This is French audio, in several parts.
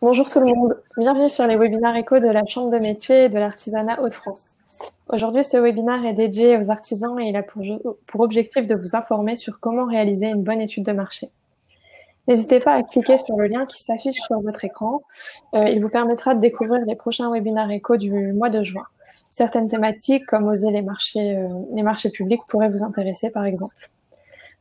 Bonjour tout le monde, bienvenue sur les webinaires éco de la Chambre de métier et de l'artisanat Hauts-de-France. Aujourd'hui, ce webinaire est dédié aux artisans et il a pour objectif de vous informer sur comment réaliser une bonne étude de marché. N'hésitez pas à cliquer sur le lien qui s'affiche sur votre écran. Il vous permettra de découvrir les prochains webinaires éco du mois de juin. Certaines thématiques, comme oser les marchés publics, pourraient vous intéresser par exemple.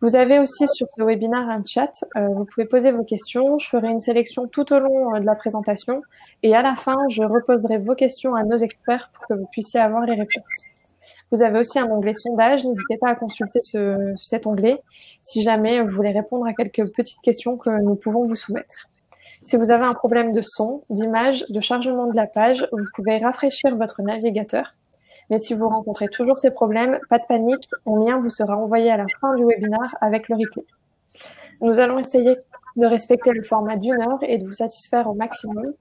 Vous avez aussi sur ce webinaire un chat, vous pouvez poser vos questions, je ferai une sélection tout au long de la présentation et à la fin, je reposerai vos questions à nos experts pour que vous puissiez avoir les réponses. Vous avez aussi un onglet sondage, n'hésitez pas à consulter cet onglet si jamais vous voulez répondre à quelques petites questions que nous pouvons vous soumettre. Si vous avez un problème de son, d'image, de chargement de la page, vous pouvez rafraîchir votre navigateur. Mais si vous rencontrez toujours ces problèmes, pas de panique, un lien vous sera envoyé à la fin du webinaire avec le replay. Nous allons essayer de respecter le format d'1 heure et de vous satisfaire au maximum.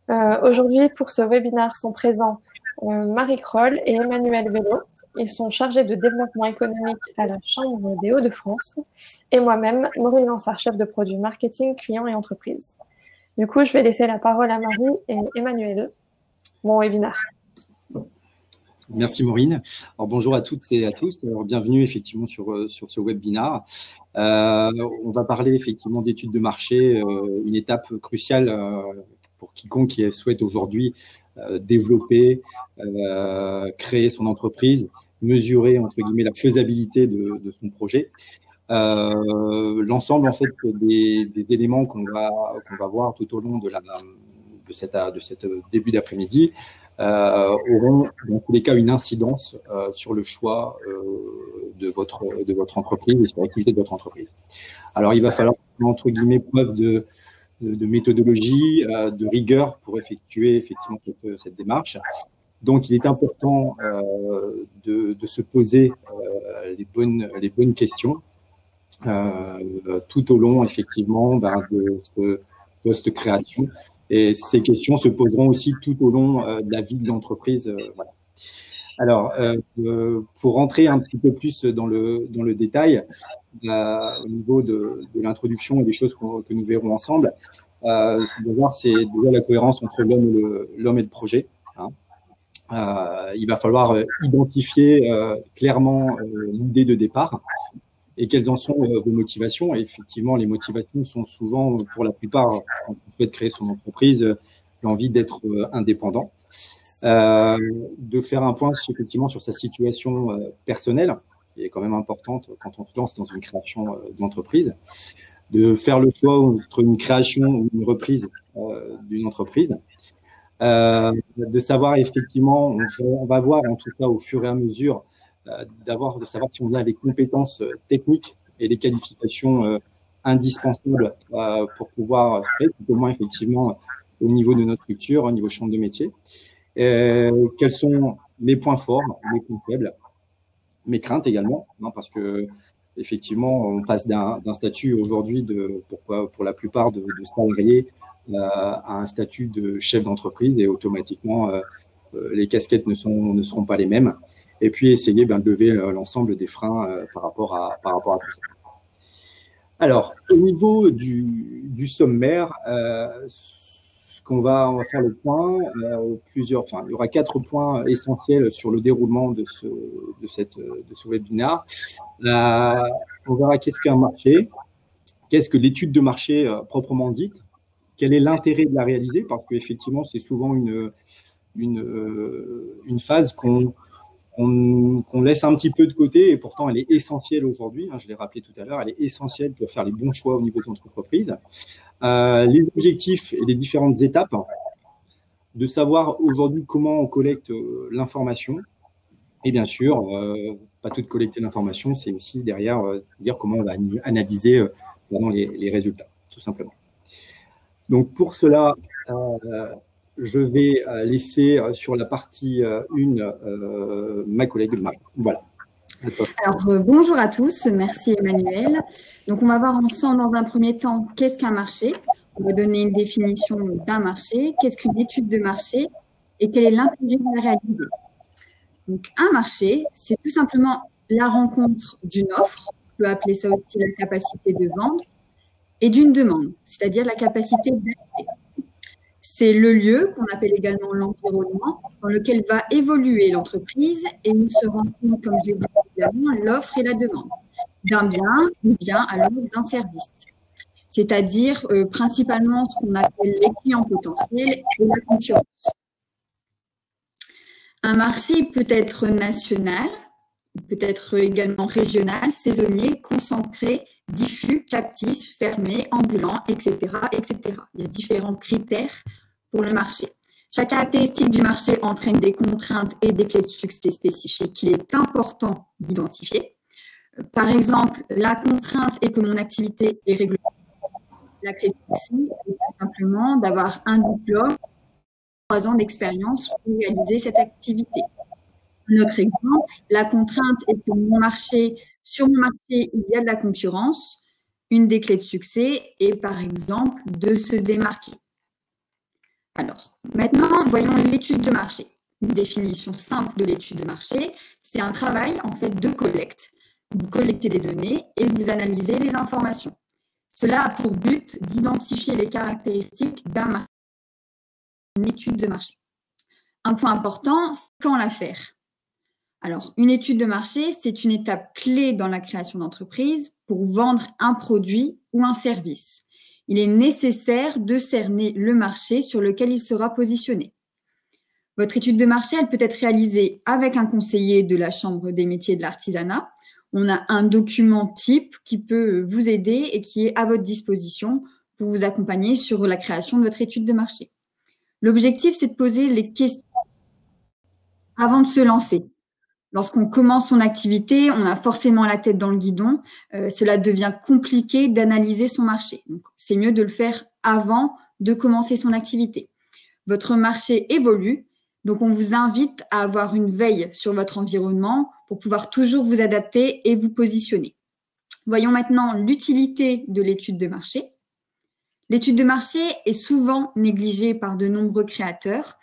Aujourd'hui, pour ce webinaire, sont présents Marie Kroll et Emmanuel Vélo. Ils sont chargés de développement économique à la Chambre des Hauts-de-France. Et moi-même, Maureen Lansard, chef de produit marketing, clients et entreprises. Du coup, je vais laisser la parole à Marie et Emmanuel. Bon webinaire. Merci Maureen. Alors, bonjour à toutes et à tous. Alors, bienvenue effectivement sur ce webinaire. On va parler effectivement d'études de marché, une étape cruciale pour quiconque qui souhaite aujourd'hui développer, créer son entreprise, mesurer entre guillemets la faisabilité de son projet. L'ensemble en fait des éléments qu'on va voir tout au long de cette début d'après-midi auront dans tous les cas une incidence sur le choix de votre entreprise et sur l'activité de votre entreprise. Alors, il va falloir, entre guillemets, preuve de méthodologie, de rigueur pour effectuer effectivement cette démarche. Donc, il est important de se poser les bonnes questions tout au long, effectivement, de ce post-création. Et ces questions se poseront aussi tout au long de la vie de l'entreprise. Voilà. Alors, pour rentrer un petit peu plus dans le détail, au niveau de l'introduction et des choses que nous verrons ensemble, ce qu'on va voir, c'est déjà la cohérence entre l'homme et le projet. Hein. Il va falloir identifier clairement l'idée de départ et quelles en sont vos motivations. Et effectivement, les motivations sont souvent, pour la plupart, quand on souhaite créer son entreprise, l'envie d'être indépendant. De faire un point effectivement sur sa situation personnelle, qui est quand même importante quand on se lance dans une création d'entreprise, de faire le choix entre une création ou une reprise d'une entreprise, de savoir effectivement, on va voir en tout cas au fur et à mesure, de savoir si on a les compétences techniques et les qualifications indispensables pour pouvoir faire, tout au moins effectivement au niveau de notre structure, au niveau chambre de métier. Quels sont mes points forts, mes points faibles, mes craintes également, hein, parce que effectivement, on passe d'un statut aujourd'hui pour la plupart de salariés à un statut de chef d'entreprise et automatiquement les casquettes ne seront pas les mêmes. Et puis essayer de lever l'ensemble des freins par rapport à tout ça. Alors, au niveau du sommaire, on va faire le point, il y aura 4 points essentiels sur le déroulement de ce webinaire. On verra qu'est-ce qu'un marché, qu'est-ce que l'étude de marché proprement dite, quel est l'intérêt de la réaliser, parce qu'effectivement, c'est souvent une phase qu'on laisse un petit peu de côté et pourtant elle est essentielle aujourd'hui, hein, je l'ai rappelé tout à l'heure, elle est essentielle pour faire les bons choix au niveau de notre entreprise. Les objectifs et les différentes étapes, de savoir aujourd'hui comment on collecte l'information et bien sûr, pas tout collecter l'information, c'est aussi derrière dire comment on va analyser les résultats, tout simplement. Donc pour cela, je vais laisser sur la partie 1 ma collègue Marie. Voilà. Alors, bonjour à tous, merci Emmanuel. Donc, on va voir ensemble dans un premier temps qu'est-ce qu'un marché. On va donner une définition d'un marché, qu'est-ce qu'une étude de marché et quel est l'intérêt de la réaliser. Donc, un marché, c'est tout simplement la rencontre d'une offre, on peut appeler ça aussi la capacité de vendre, et d'une demande, c'est-à-dire la capacité d'acheter. C'est le lieu qu'on appelle également l'environnement dans lequel va évoluer l'entreprise et nous se rend compte, comme je l'ai dit évidemment, l'offre et la demande d'un bien ou bien alors d'un service. C'est-à-dire principalement ce qu'on appelle les clients potentiels et la concurrence. Un marché peut être national, peut être également régional, saisonnier, concentré, diffus, captif, fermé, ambulant, etc., etc. Il y a différents critères pour le marché. Chaque caractéristique du marché entraîne des contraintes et des clés de succès spécifiques qu'il est important d'identifier. Par exemple, la contrainte est que mon activité est réglementée. La clé de succès est tout simplement d'avoir un diplôme, 3 ans d'expérience pour réaliser cette activité. Un autre exemple, la contrainte est que sur mon marché, il y a de la concurrence. Une des clés de succès est par exemple de se démarquer. Alors, maintenant, voyons l'étude de marché. Une définition simple de l'étude de marché, c'est un travail en fait de collecte. Vous collectez des données et vous analysez les informations. Cela a pour but d'identifier les caractéristiques d'un marché, une étude de marché. Un point important, c'est quand la faire. Alors, une étude de marché, c'est une étape clé dans la création d'entreprise pour vendre un produit ou un service. Il est nécessaire de cerner le marché sur lequel il sera positionné. Votre étude de marché, elle peut être réalisée avec un conseiller de la Chambre des métiers et de l'artisanat. On a un document type qui peut vous aider et qui est à votre disposition pour vous accompagner sur la création de votre étude de marché. L'objectif, c'est de poser les questions avant de se lancer. Lorsqu'on commence son activité, on a forcément la tête dans le guidon. Cela devient compliqué d'analyser son marché. Donc, c'est mieux de le faire avant de commencer son activité. Votre marché évolue, donc on vous invite à avoir une veille sur votre environnement pour pouvoir toujours vous adapter et vous positionner. Voyons maintenant l'utilité de l'étude de marché. L'étude de marché est souvent négligée par de nombreux créateurs.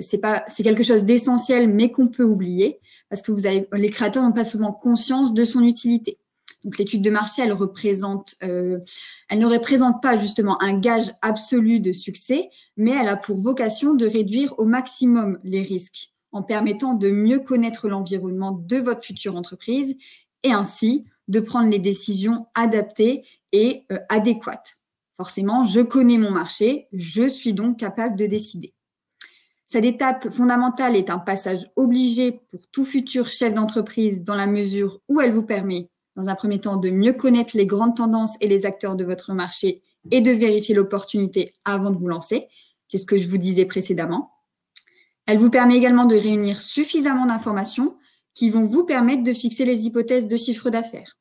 C'est quelque chose d'essentiel, mais qu'on peut oublier, parce que les créateurs n'ont pas souvent conscience de son utilité. Donc, l'étude de marché, elle ne représente pas justement un gage absolu de succès, mais elle a pour vocation de réduire au maximum les risques en permettant de mieux connaître l'environnement de votre future entreprise et ainsi de prendre les décisions adaptées et adéquates. Forcément, je connais mon marché, je suis donc capable de décider. Cette étape fondamentale est un passage obligé pour tout futur chef d'entreprise dans la mesure où elle vous permet, dans un premier temps, de mieux connaître les grandes tendances et les acteurs de votre marché et de vérifier l'opportunité avant de vous lancer. C'est ce que je vous disais précédemment. Elle vous permet également de réunir suffisamment d'informations qui vont vous permettre de fixer les hypothèses de chiffre d'affaires,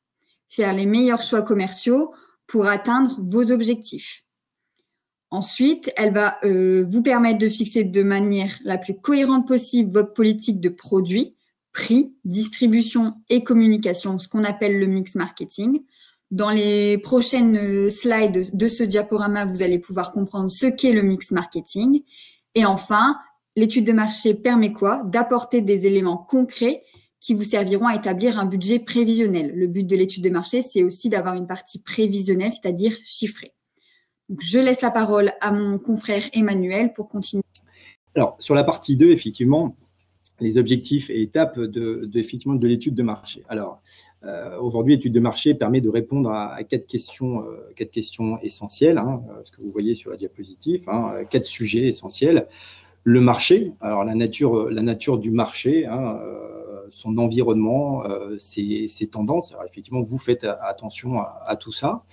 faire les meilleurs choix commerciaux pour atteindre vos objectifs. Ensuite, elle va vous permettre de fixer de manière la plus cohérente possible votre politique de produits, prix, distribution et communication, ce qu'on appelle le mix marketing. Dans les prochaines slides de ce diaporama, vous allez pouvoir comprendre ce qu'est le mix marketing. Et enfin, l'étude de marché permet quoi? D'apporter des éléments concrets qui vous serviront à établir un budget prévisionnel. Le but de l'étude de marché, c'est aussi d'avoir une partie prévisionnelle, c'est-à-dire chiffrée. Donc, je laisse la parole à mon confrère Emmanuel pour continuer. Alors, sur la partie 2, effectivement, les objectifs et étapes de l'étude de marché. Alors, aujourd'hui, l'étude de marché permet de répondre à 4 questions essentielles, ce que vous voyez sur la diapositive, 4 sujets essentiels. Le marché, alors la nature du marché, son environnement, ses tendances. Alors, effectivement, vous faites attention à tout ça.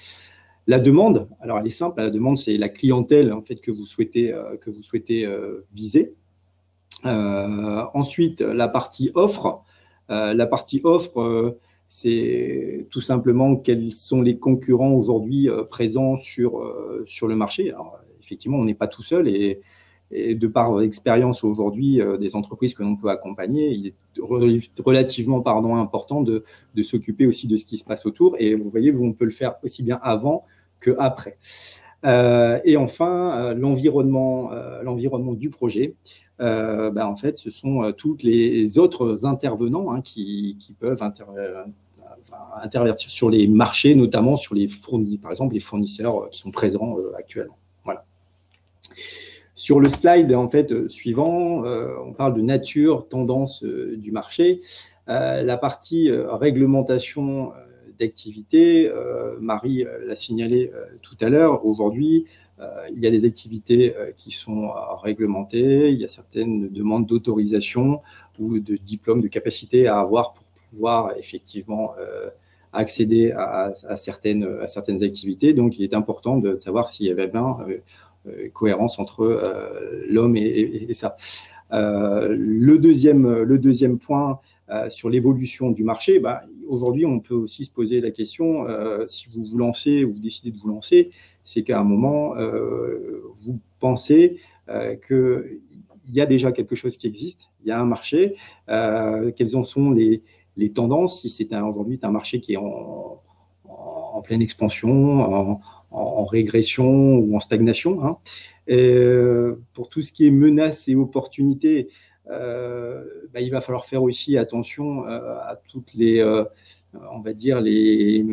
La demande, alors elle est simple, la demande, c'est la clientèle en fait, que vous souhaitez viser. Ensuite, la partie offre. C'est tout simplement quels sont les concurrents aujourd'hui présents sur le marché. Alors, effectivement, on n'est pas tout seul et de par l'expérience aujourd'hui des entreprises que l'on peut accompagner, il est relativement important de s'occuper aussi de ce qui se passe autour. Et vous voyez, on peut le faire aussi bien avant qu'après. Et enfin, l'environnement du projet. En fait, ce sont tous les autres intervenants qui peuvent intervenir sur les marchés, notamment sur par exemple les fournisseurs qui sont présents actuellement. Voilà. Sur le slide en fait suivant, on parle de nature, tendance du marché. La partie réglementation d'activité, Marie l'a signalé tout à l'heure, aujourd'hui, il y a des activités qui sont réglementées, il y a certaines demandes d'autorisation ou de diplôme, de capacité à avoir pour pouvoir effectivement accéder à certaines activités. Donc, il est important de savoir s'il y avait bien cohérence entre l'homme et ça. Le deuxième point sur l'évolution du marché, aujourd'hui, on peut aussi se poser la question, si vous vous lancez ou vous décidez de vous lancer, c'est qu'à un moment, vous pensez qu'il y a déjà quelque chose qui existe, il y a un marché, quelles en sont les tendances, si c'est aujourd'hui un marché qui est en pleine expansion, en régression ou en stagnation. Hein. Pour tout ce qui est menaces et opportunités, il va falloir faire aussi attention à toutes les, on va dire, les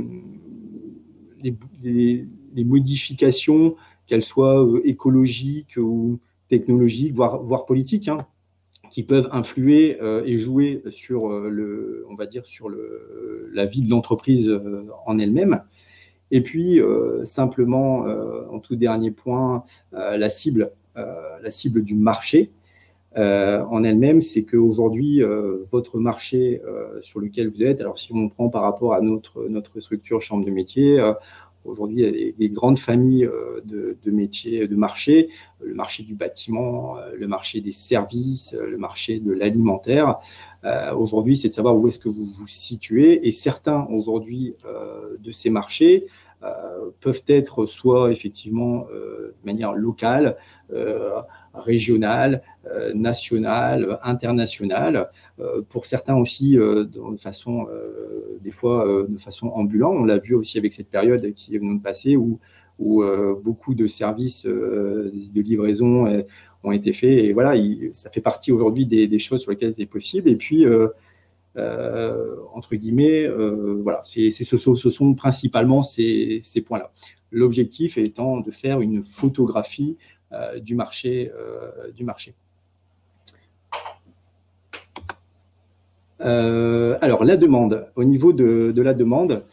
modifications, qu'elles soient écologiques ou technologiques, voire politiques, hein, qui peuvent influer et jouer sur on va dire, sur la vie de l'entreprise en elle-même. Et puis, simplement, en tout dernier point, la cible du marché en elle-même, c'est qu'aujourd'hui, votre marché sur lequel vous êtes, alors si on prend par rapport à notre structure chambre de métier, aujourd'hui, il y a des grandes familles de métiers, de marchés, le marché du bâtiment, le marché des services, le marché de l'alimentaire. Aujourd'hui, c'est de savoir où est-ce que vous vous situez. Et certains, aujourd'hui, de ces marchés peuvent être soit effectivement de manière locale, régionale, nationale, internationale, pour certains aussi de façon, des fois de façon ambulante. On l'a vu aussi avec cette période qui est venue de passer où beaucoup de services de livraison ont été faits. Et voilà, ça fait partie aujourd'hui des choses sur lesquelles c'est possible. Et puis, entre guillemets, voilà, ce sont principalement ces points-là. L'objectif étant de faire une photographie du marché. Alors, la demande. Au niveau de la demande,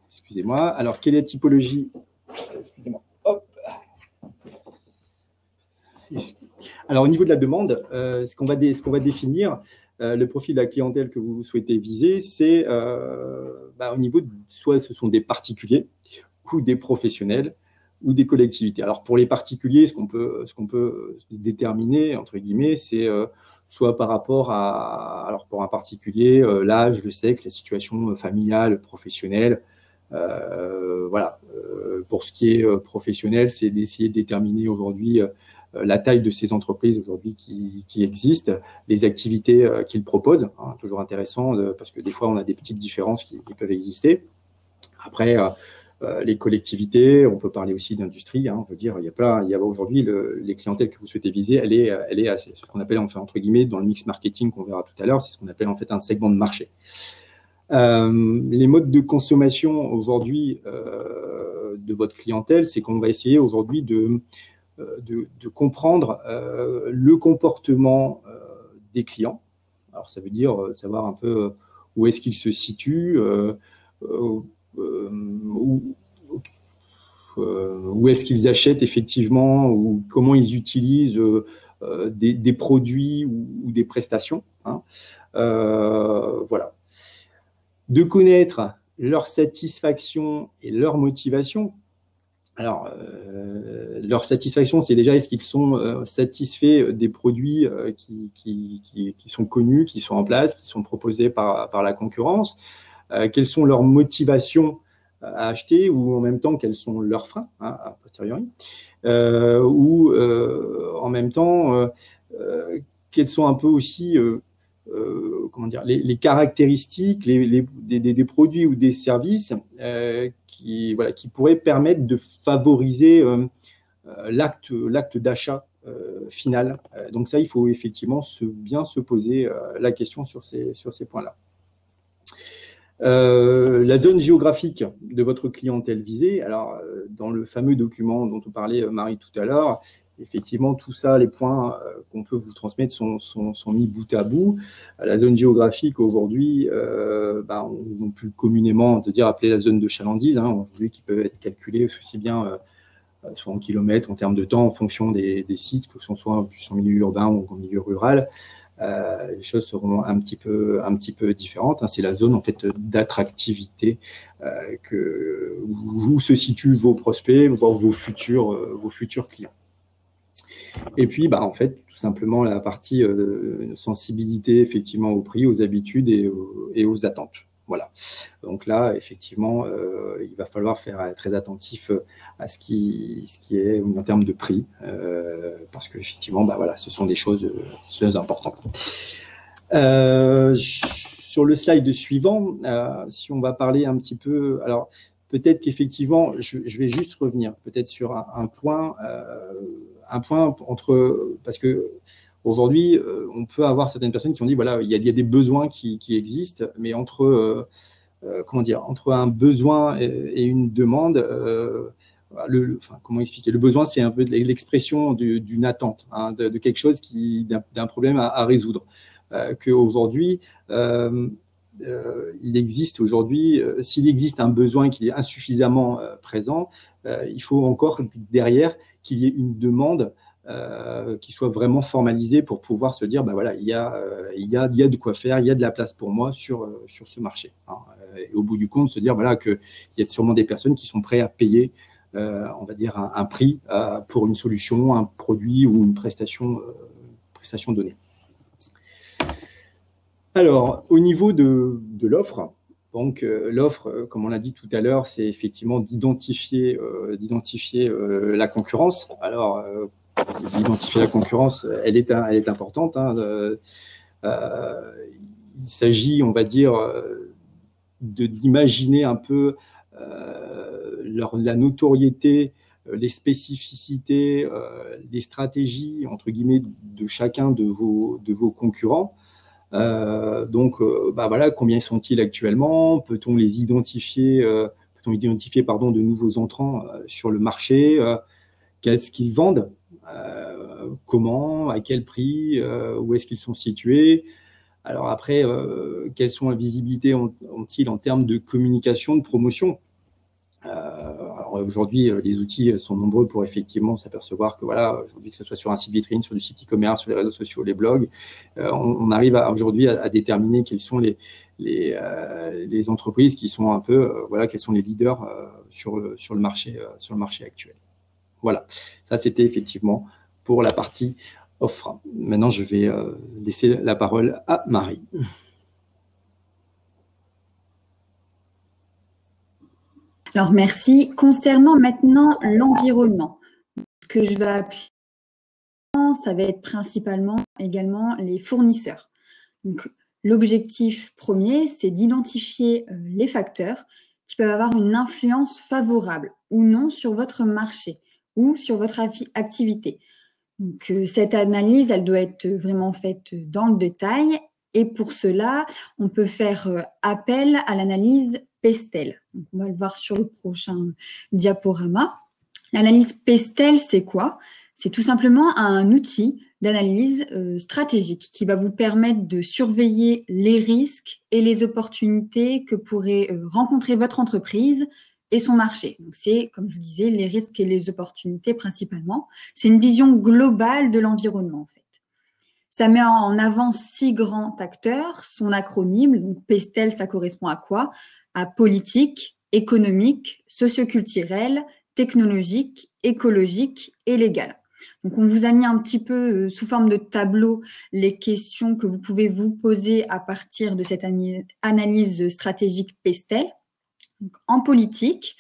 excusez-moi. Alors, quelle est la typologie? Excusez-moi. Hop. Alors, au niveau de la demande, ce qu'on va définir, le profil de la clientèle que vous souhaitez viser, c'est au niveau soit ce sont des particuliers ou des professionnels ou des collectivités. Alors, pour les particuliers, ce qu'on peut déterminer, entre guillemets, c'est soit par rapport à, alors pour un particulier, l'âge, le sexe, la situation familiale, professionnelle. Voilà. Pour ce qui est professionnel, c'est d'essayer de déterminer aujourd'hui la taille de ces entreprises aujourd'hui qui existent, les activités qu'ils proposent, hein, toujours intéressant parce que des fois on a des petites différences qui peuvent exister. Après, les collectivités, on peut parler aussi d'industrie, hein, on veut dire, il y a aujourd'hui les clientèles que vous souhaitez viser, elle est assez, ce qu'on appelle enfin, entre guillemets dans le mix marketing qu'on verra tout à l'heure, c'est ce qu'on appelle en fait un segment de marché. Les modes de consommation aujourd'hui de votre clientèle, c'est qu'on va essayer aujourd'hui de comprendre le comportement des clients. Alors, ça veut dire savoir un peu où est-ce qu'ils se situent, où est-ce qu'ils achètent effectivement, ou comment ils utilisent des produits ou des prestations. Hein. Voilà. De connaître leur satisfaction et leur motivation. Alors, leur satisfaction, c'est déjà est-ce qu'ils sont satisfaits des produits qui sont connus, qui sont en place, qui sont proposés par la concurrence, quelles sont leurs motivations à acheter ou en même temps quels sont leurs freins, hein, a posteriori, ou en même temps quels sont un peu aussi comment dire, les caractéristiques des produits ou des services qui pourraient permettre de favoriser l'acte d'achat final. Donc ça, il faut effectivement bien se poser la question sur ces points-là. La zone géographique de votre clientèle visée. Alors, dans le fameux document dont on parlait, Marie, tout à l'heure, effectivement, tout ça, les points qu'on peut vous transmettre sont mis bout à bout. La zone géographique, aujourd'hui, on peut communément appeler la zone de chalandise, aujourd'hui, qui peut être calculée aussi bien soit en kilomètres, en termes de temps, en fonction des sites, que ce soit plus en milieu urbain ou en milieu rural. Les choses seront un petit peu différentes. C'est la zone en fait d'attractivité où se situent vos prospects, voire vos futurs clients. Et puis, en fait, tout simplement la partie sensibilité effectivement au prix, aux habitudes et aux attentes. Voilà. Donc là, effectivement, il va falloir faire très attentif à ce qui est en termes de prix, parce que effectivement, voilà, ce sont des choses importantes. Sur le slide suivant, si on va parler un petit peu, alors peut-être qu'effectivement, je vais juste revenir peut-être sur un point parce que aujourd'hui, on peut avoir certaines personnes qui ont dit, voilà, il y a des besoins qui existent, mais entre un besoin et une demande, comment expliquer? Le besoin, c'est un peu l'expression d'une attente, de quelque chose d'un problème à résoudre. Qu'aujourd'hui, il existe aujourd'hui, s'il existe un besoin qui est insuffisamment présent, il faut encore derrière qu'il y ait une demande qui soit vraiment formalisée pour pouvoir se dire, voilà, il y a de quoi faire, il y a de la place pour moi sur ce marché. Et au bout du compte, se dire voilà, qu'il y a sûrement des personnes qui sont prêtes à payer, on va dire, un prix pour une solution, un produit ou une prestation donnée. Alors, au niveau de l'offre, donc l'offre, comme on l'a dit tout à l'heure, c'est effectivement d'identifier la concurrence. Alors, d'identifier la concurrence, elle est importante. Il s'agit, on va dire, d'imaginer un peu la notoriété, les spécificités, les stratégies, entre guillemets, de chacun de vos concurrents. Donc, voilà, combien sont-ils actuellement? Peut-on identifier de nouveaux entrants sur le marché? Qu'est-ce qu'ils vendent? Comment? À quel prix? Où est-ce qu'ils sont situés? Alors après, quelles sont la visibilité ont-ils en termes de communication, de promotion? Alors aujourd'hui, les outils sont nombreux pour effectivement s'apercevoir que voilà, aujourd'hui, que ce soit sur un site vitrine, sur du site e-commerce, sur les réseaux sociaux, les blogs, on arrive aujourd'hui à déterminer quelles sont les entreprises qui sont un peu, voilà, quels sont les leaders sur le marché actuel. Voilà, ça c'était effectivement pour la partie offre. Maintenant, je vais laisser la parole à Marie. Alors, merci. Concernant maintenant l'environnement, ce que je vais appeler, ça va être principalement également les fournisseurs. Donc, l'objectif premier, c'est d'identifier les facteurs qui peuvent avoir une influence favorable ou non sur votre marché ou sur votre activité. Donc, cette analyse, elle doit être vraiment faite dans le détail. Et pour cela, on peut faire appel à l'analyse Pestel. Donc, on va le voir sur le prochain diaporama. L'analyse Pestel, c'est quoi? C'est tout simplement un outil d'analyse stratégique qui va vous permettre de surveiller les risques et les opportunités que pourrait rencontrer votre entreprise et son marché. Donc, c'est, comme je vous disais, les risques et les opportunités principalement. C'est une vision globale de l'environnement, en fait. Ça met en avant 6 grands acteurs. Son acronyme, donc PESTEL, ça correspond à quoi? À politique, économique, socioculturel, technologique, écologique et légal. Donc, on vous a mis un petit peu sous forme de tableau les questions que vous pouvez vous poser à partir de cette analyse stratégique PESTEL. Donc, en politique,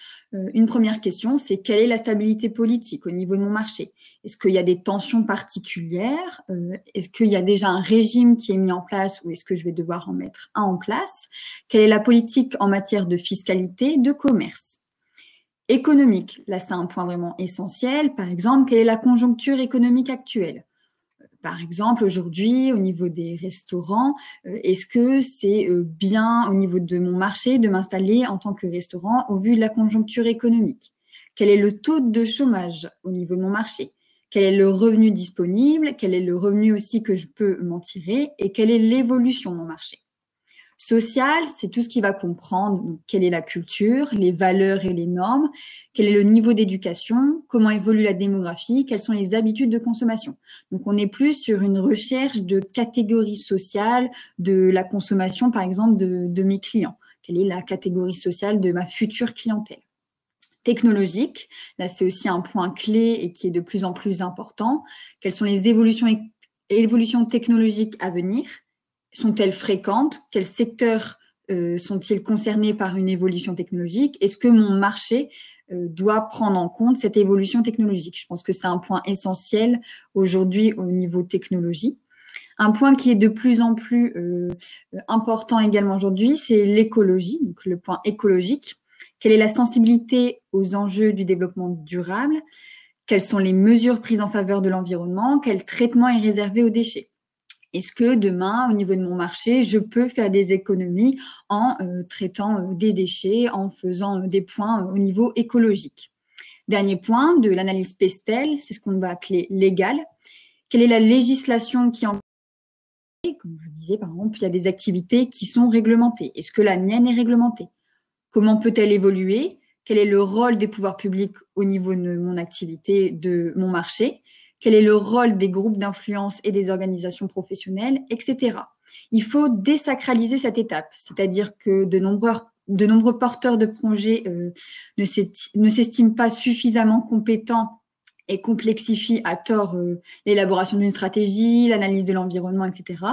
une première question, c'est quelle est la stabilité politique au niveau de mon marché? Est-ce qu'il y a des tensions particulières? Est-ce qu'il y a déjà un régime qui est mis en place ou est-ce que je vais devoir en mettre un en place? Quelle est la politique en matière de fiscalité, de commerce? Économique, là c'est un point vraiment essentiel. Par exemple, quelle est la conjoncture économique actuelle? Par exemple, aujourd'hui, au niveau des restaurants, est-ce que c'est bien au niveau de mon marché de m'installer en tant que restaurant au vu de la conjoncture économique? Quel est le taux de chômage au niveau de mon marché? Quel est le revenu disponible? Quel est le revenu aussi que je peux m'en tirer? Et quelle est l'évolution de mon marché? Social, c'est tout ce qui va comprendre donc, quelle est la culture, les valeurs et les normes, quel est le niveau d'éducation, comment évolue la démographie, quelles sont les habitudes de consommation. Donc, on est plus sur une recherche de catégories sociales de la consommation, par exemple, de mes clients. Quelle est la catégorie sociale de ma future clientèle? Technologique, là, c'est aussi un point clé et qui est de plus en plus important. Quelles sont les évolutions technologiques à venir? Sont-elles fréquentes? Quels secteurs sont-ils concernés par une évolution technologique? Est-ce que mon marché doit prendre en compte cette évolution technologique? Je pense que c'est un point essentiel aujourd'hui au niveau technologie. Un point qui est de plus en plus important également aujourd'hui, c'est l'écologie, donc le point écologique. Quelle est la sensibilité aux enjeux du développement durable? Quelles sont les mesures prises en faveur de l'environnement? Quel traitement est réservé aux déchets? Est-ce que demain, au niveau de mon marché, je peux faire des économies en traitant des déchets, en faisant des points au niveau écologique? Dernier point de l'analyse PESTEL, c'est ce qu'on va appeler légal. Quelle est la législation qui en... Comme je vous disais, par exemple, il y a des activités qui sont réglementées. Est-ce que la mienne est réglementée? Comment peut-elle évoluer? Quel est le rôle des pouvoirs publics au niveau de mon activité, de mon marché? Quel est le rôle des groupes d'influence et des organisations professionnelles, etc. Il faut désacraliser cette étape, c'est-à-dire que de nombreux porteurs de projets ne s'estiment pas suffisamment compétents et complexifient à tort l'élaboration d'une stratégie, l'analyse de l'environnement, etc.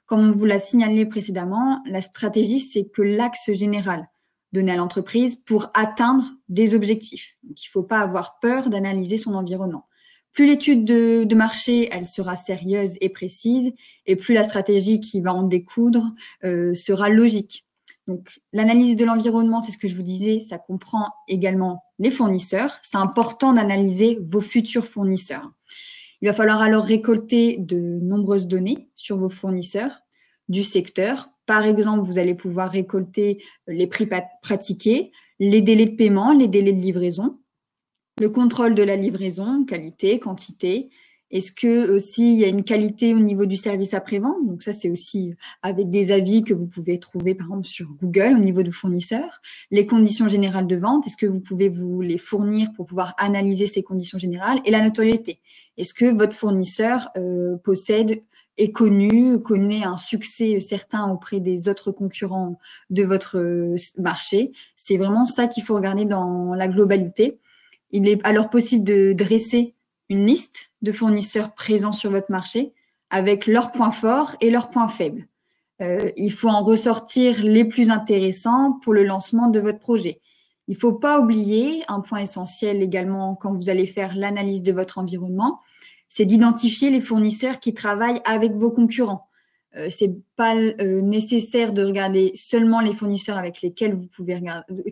Comme on vous l'a signalé précédemment, la stratégie, c'est que l'axe général donné à l'entreprise pour atteindre des objectifs. Donc, il ne faut pas avoir peur d'analyser son environnement. Plus l'étude de marché, elle sera sérieuse et précise, et plus la stratégie qui va en découdre sera logique. Donc, l'analyse de l'environnement, c'est ce que je vous disais, ça comprend également les fournisseurs. C'est important d'analyser vos futurs fournisseurs. Il va falloir alors récolter de nombreuses données sur vos fournisseurs du secteur. Par exemple, vous allez pouvoir récolter les prix pratiqués, les délais de paiement, les délais de livraison, le contrôle de la livraison, qualité, quantité. Est-ce que aussi il y a une qualité au niveau du service après-vente? Donc ça, c'est aussi avec des avis que vous pouvez trouver par exemple sur Google au niveau de fournisseurs. Les conditions générales de vente, est-ce que vous pouvez vous les fournir pour pouvoir analyser ces conditions générales? Et la notoriété. Est-ce que votre fournisseur possède, est connu, connaît un succès certain auprès des autres concurrents de votre marché? C'est vraiment ça qu'il faut regarder dans la globalité. Il est alors possible de dresser une liste de fournisseurs présents sur votre marché avec leurs points forts et leurs points faibles. Il faut en ressortir les plus intéressants pour le lancement de votre projet. Il ne faut pas oublier un point essentiel également quand vous allez faire l'analyse de votre environnement, c'est d'identifier les fournisseurs qui travaillent avec vos concurrents. C'est pas nécessaire de regarder seulement les fournisseurs avec lesquels vous pouvez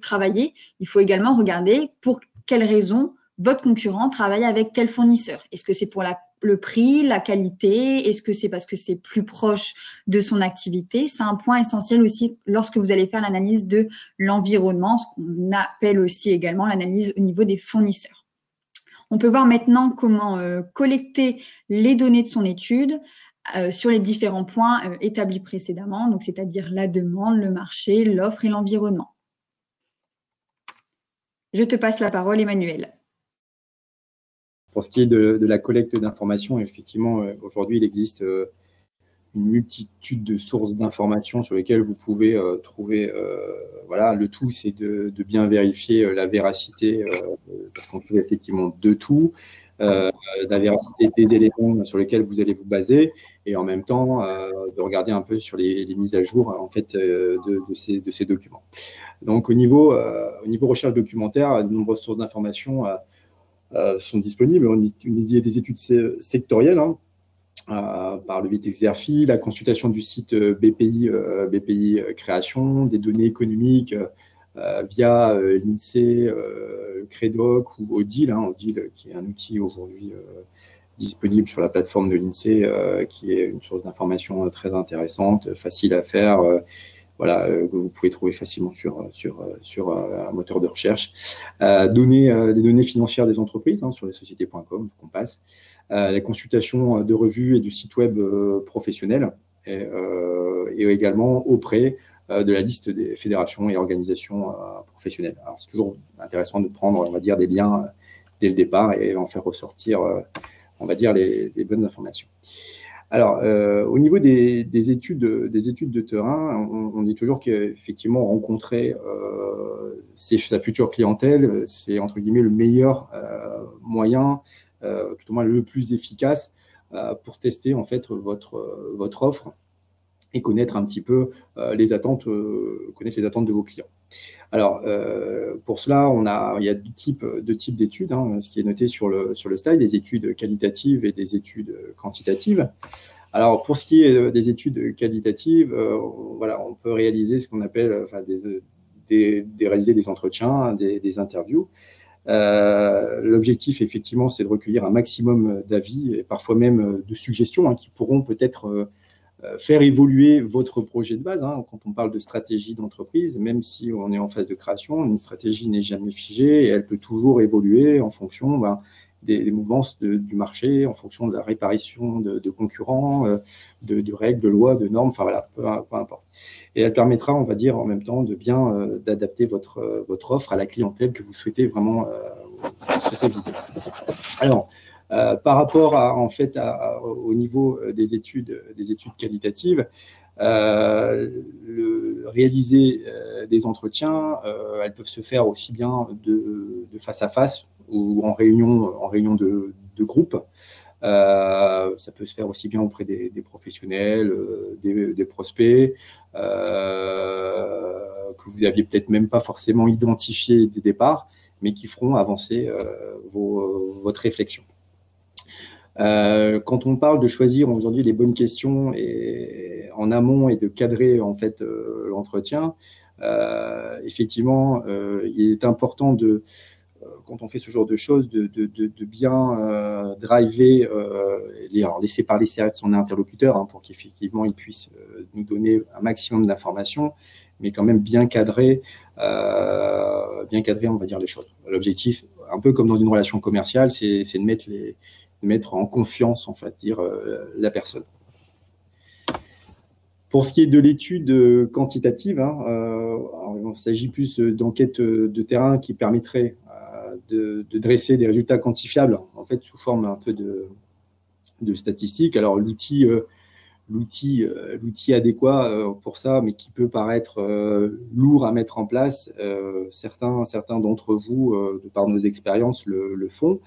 travailler. Il faut également regarder pour quelles raisons votre concurrent travaille avec tel fournisseur. Est-ce que c'est pour le prix, la qualité? Est-ce que c'est parce que c'est plus proche de son activité? C'est un point essentiel aussi lorsque vous allez faire l'analyse de l'environnement, ce qu'on appelle aussi également l'analyse au niveau des fournisseurs. On peut voir maintenant comment collecter les données de son étude sur les différents points établis précédemment, donc c'est-à-dire la demande, le marché, l'offre et l'environnement. Je te passe la parole, Emmanuel. Pour ce qui est de la collecte d'informations, effectivement, aujourd'hui, il existe une multitude de sources d'informations sur lesquelles vous pouvez trouver. Voilà, le tout, c'est de bien vérifier la véracité, parce qu'on trouve effectivement de tout, la véracité des éléments sur lesquels vous allez vous baser, et en même temps de regarder un peu sur les mises à jour en fait de ces documents. Donc au niveau recherche documentaire, de nombreuses sources d'informations sont disponibles. Il y a des études sectorielles, hein, par le biais d'Exerfi, la consultation du site BPI Création, des données économiques via l'INSEE, Credoc ou Odile, hein, Odile qui est un outil aujourd'hui disponible sur la plateforme de l'INSEE, qui est une source d'information très intéressante, facile à faire, voilà, que vous pouvez trouver facilement sur un moteur de recherche. Les données financières des entreprises, sur lessociétés.com, qu'on passe. La consultation de revues et du site web professionnel, et également auprès de la liste des fédérations et organisations professionnelles. Alors, c'est toujours intéressant de prendre, on va dire, des liens dès le départ et en faire ressortir, on va dire, les bonnes informations. Alors, au niveau des études de terrain, on dit toujours qu'effectivement, rencontrer sa future clientèle, c'est entre guillemets le meilleur moyen, tout au moins le plus efficace pour tester en fait votre offre et connaître un petit peu les attentes de vos clients. Alors, pour cela, il y a deux types d'études, ce qui est noté sur le slide, des études qualitatives et des études quantitatives. Alors, pour ce qui est des études qualitatives, voilà, on peut réaliser ce qu'on appelle, réaliser des entretiens, des interviews. L'objectif, effectivement, c'est de recueillir un maximum d'avis et parfois même de suggestions qui pourront peut-être faire évoluer votre projet de base. Quand on parle de stratégie d'entreprise, même si on est en phase de création, une stratégie n'est jamais figée et elle peut toujours évoluer en fonction des mouvances du marché, en fonction de la réparation de concurrents, de règles, de lois, de normes, enfin voilà, peu importe. Et elle permettra, on va dire, en même temps, de bien d'adapter votre offre à la clientèle que vous souhaitez vraiment viser. Alors, par rapport au niveau des études qualitatives, réaliser des entretiens, elles peuvent se faire aussi bien de face à face ou en réunion de groupe. Ça peut se faire aussi bien auprès des professionnels, des prospects, que vous n'aviez peut-être même pas forcément identifié dès le départ, mais qui feront avancer votre réflexion. Quand on parle de choisir aujourd'hui les bonnes questions en amont et de cadrer en fait l'entretien, effectivement, il est important quand on fait ce genre de choses, de bien driver, laisser parler son interlocuteur pour qu'effectivement il puisse nous donner un maximum d'informations, mais quand même bien cadrer, on va dire, les choses. L'objectif, un peu comme dans une relation commerciale, c'est de mettre en confiance, en fait, la personne. Pour ce qui est de l'étude quantitative, il s'agit plus d'enquête de terrain qui permettrait de dresser des résultats quantifiables, en fait, sous forme un peu de statistiques. Alors, l'outil adéquat pour ça, mais qui peut paraître lourd à mettre en place, certains d'entre vous, de par nos expériences, le font.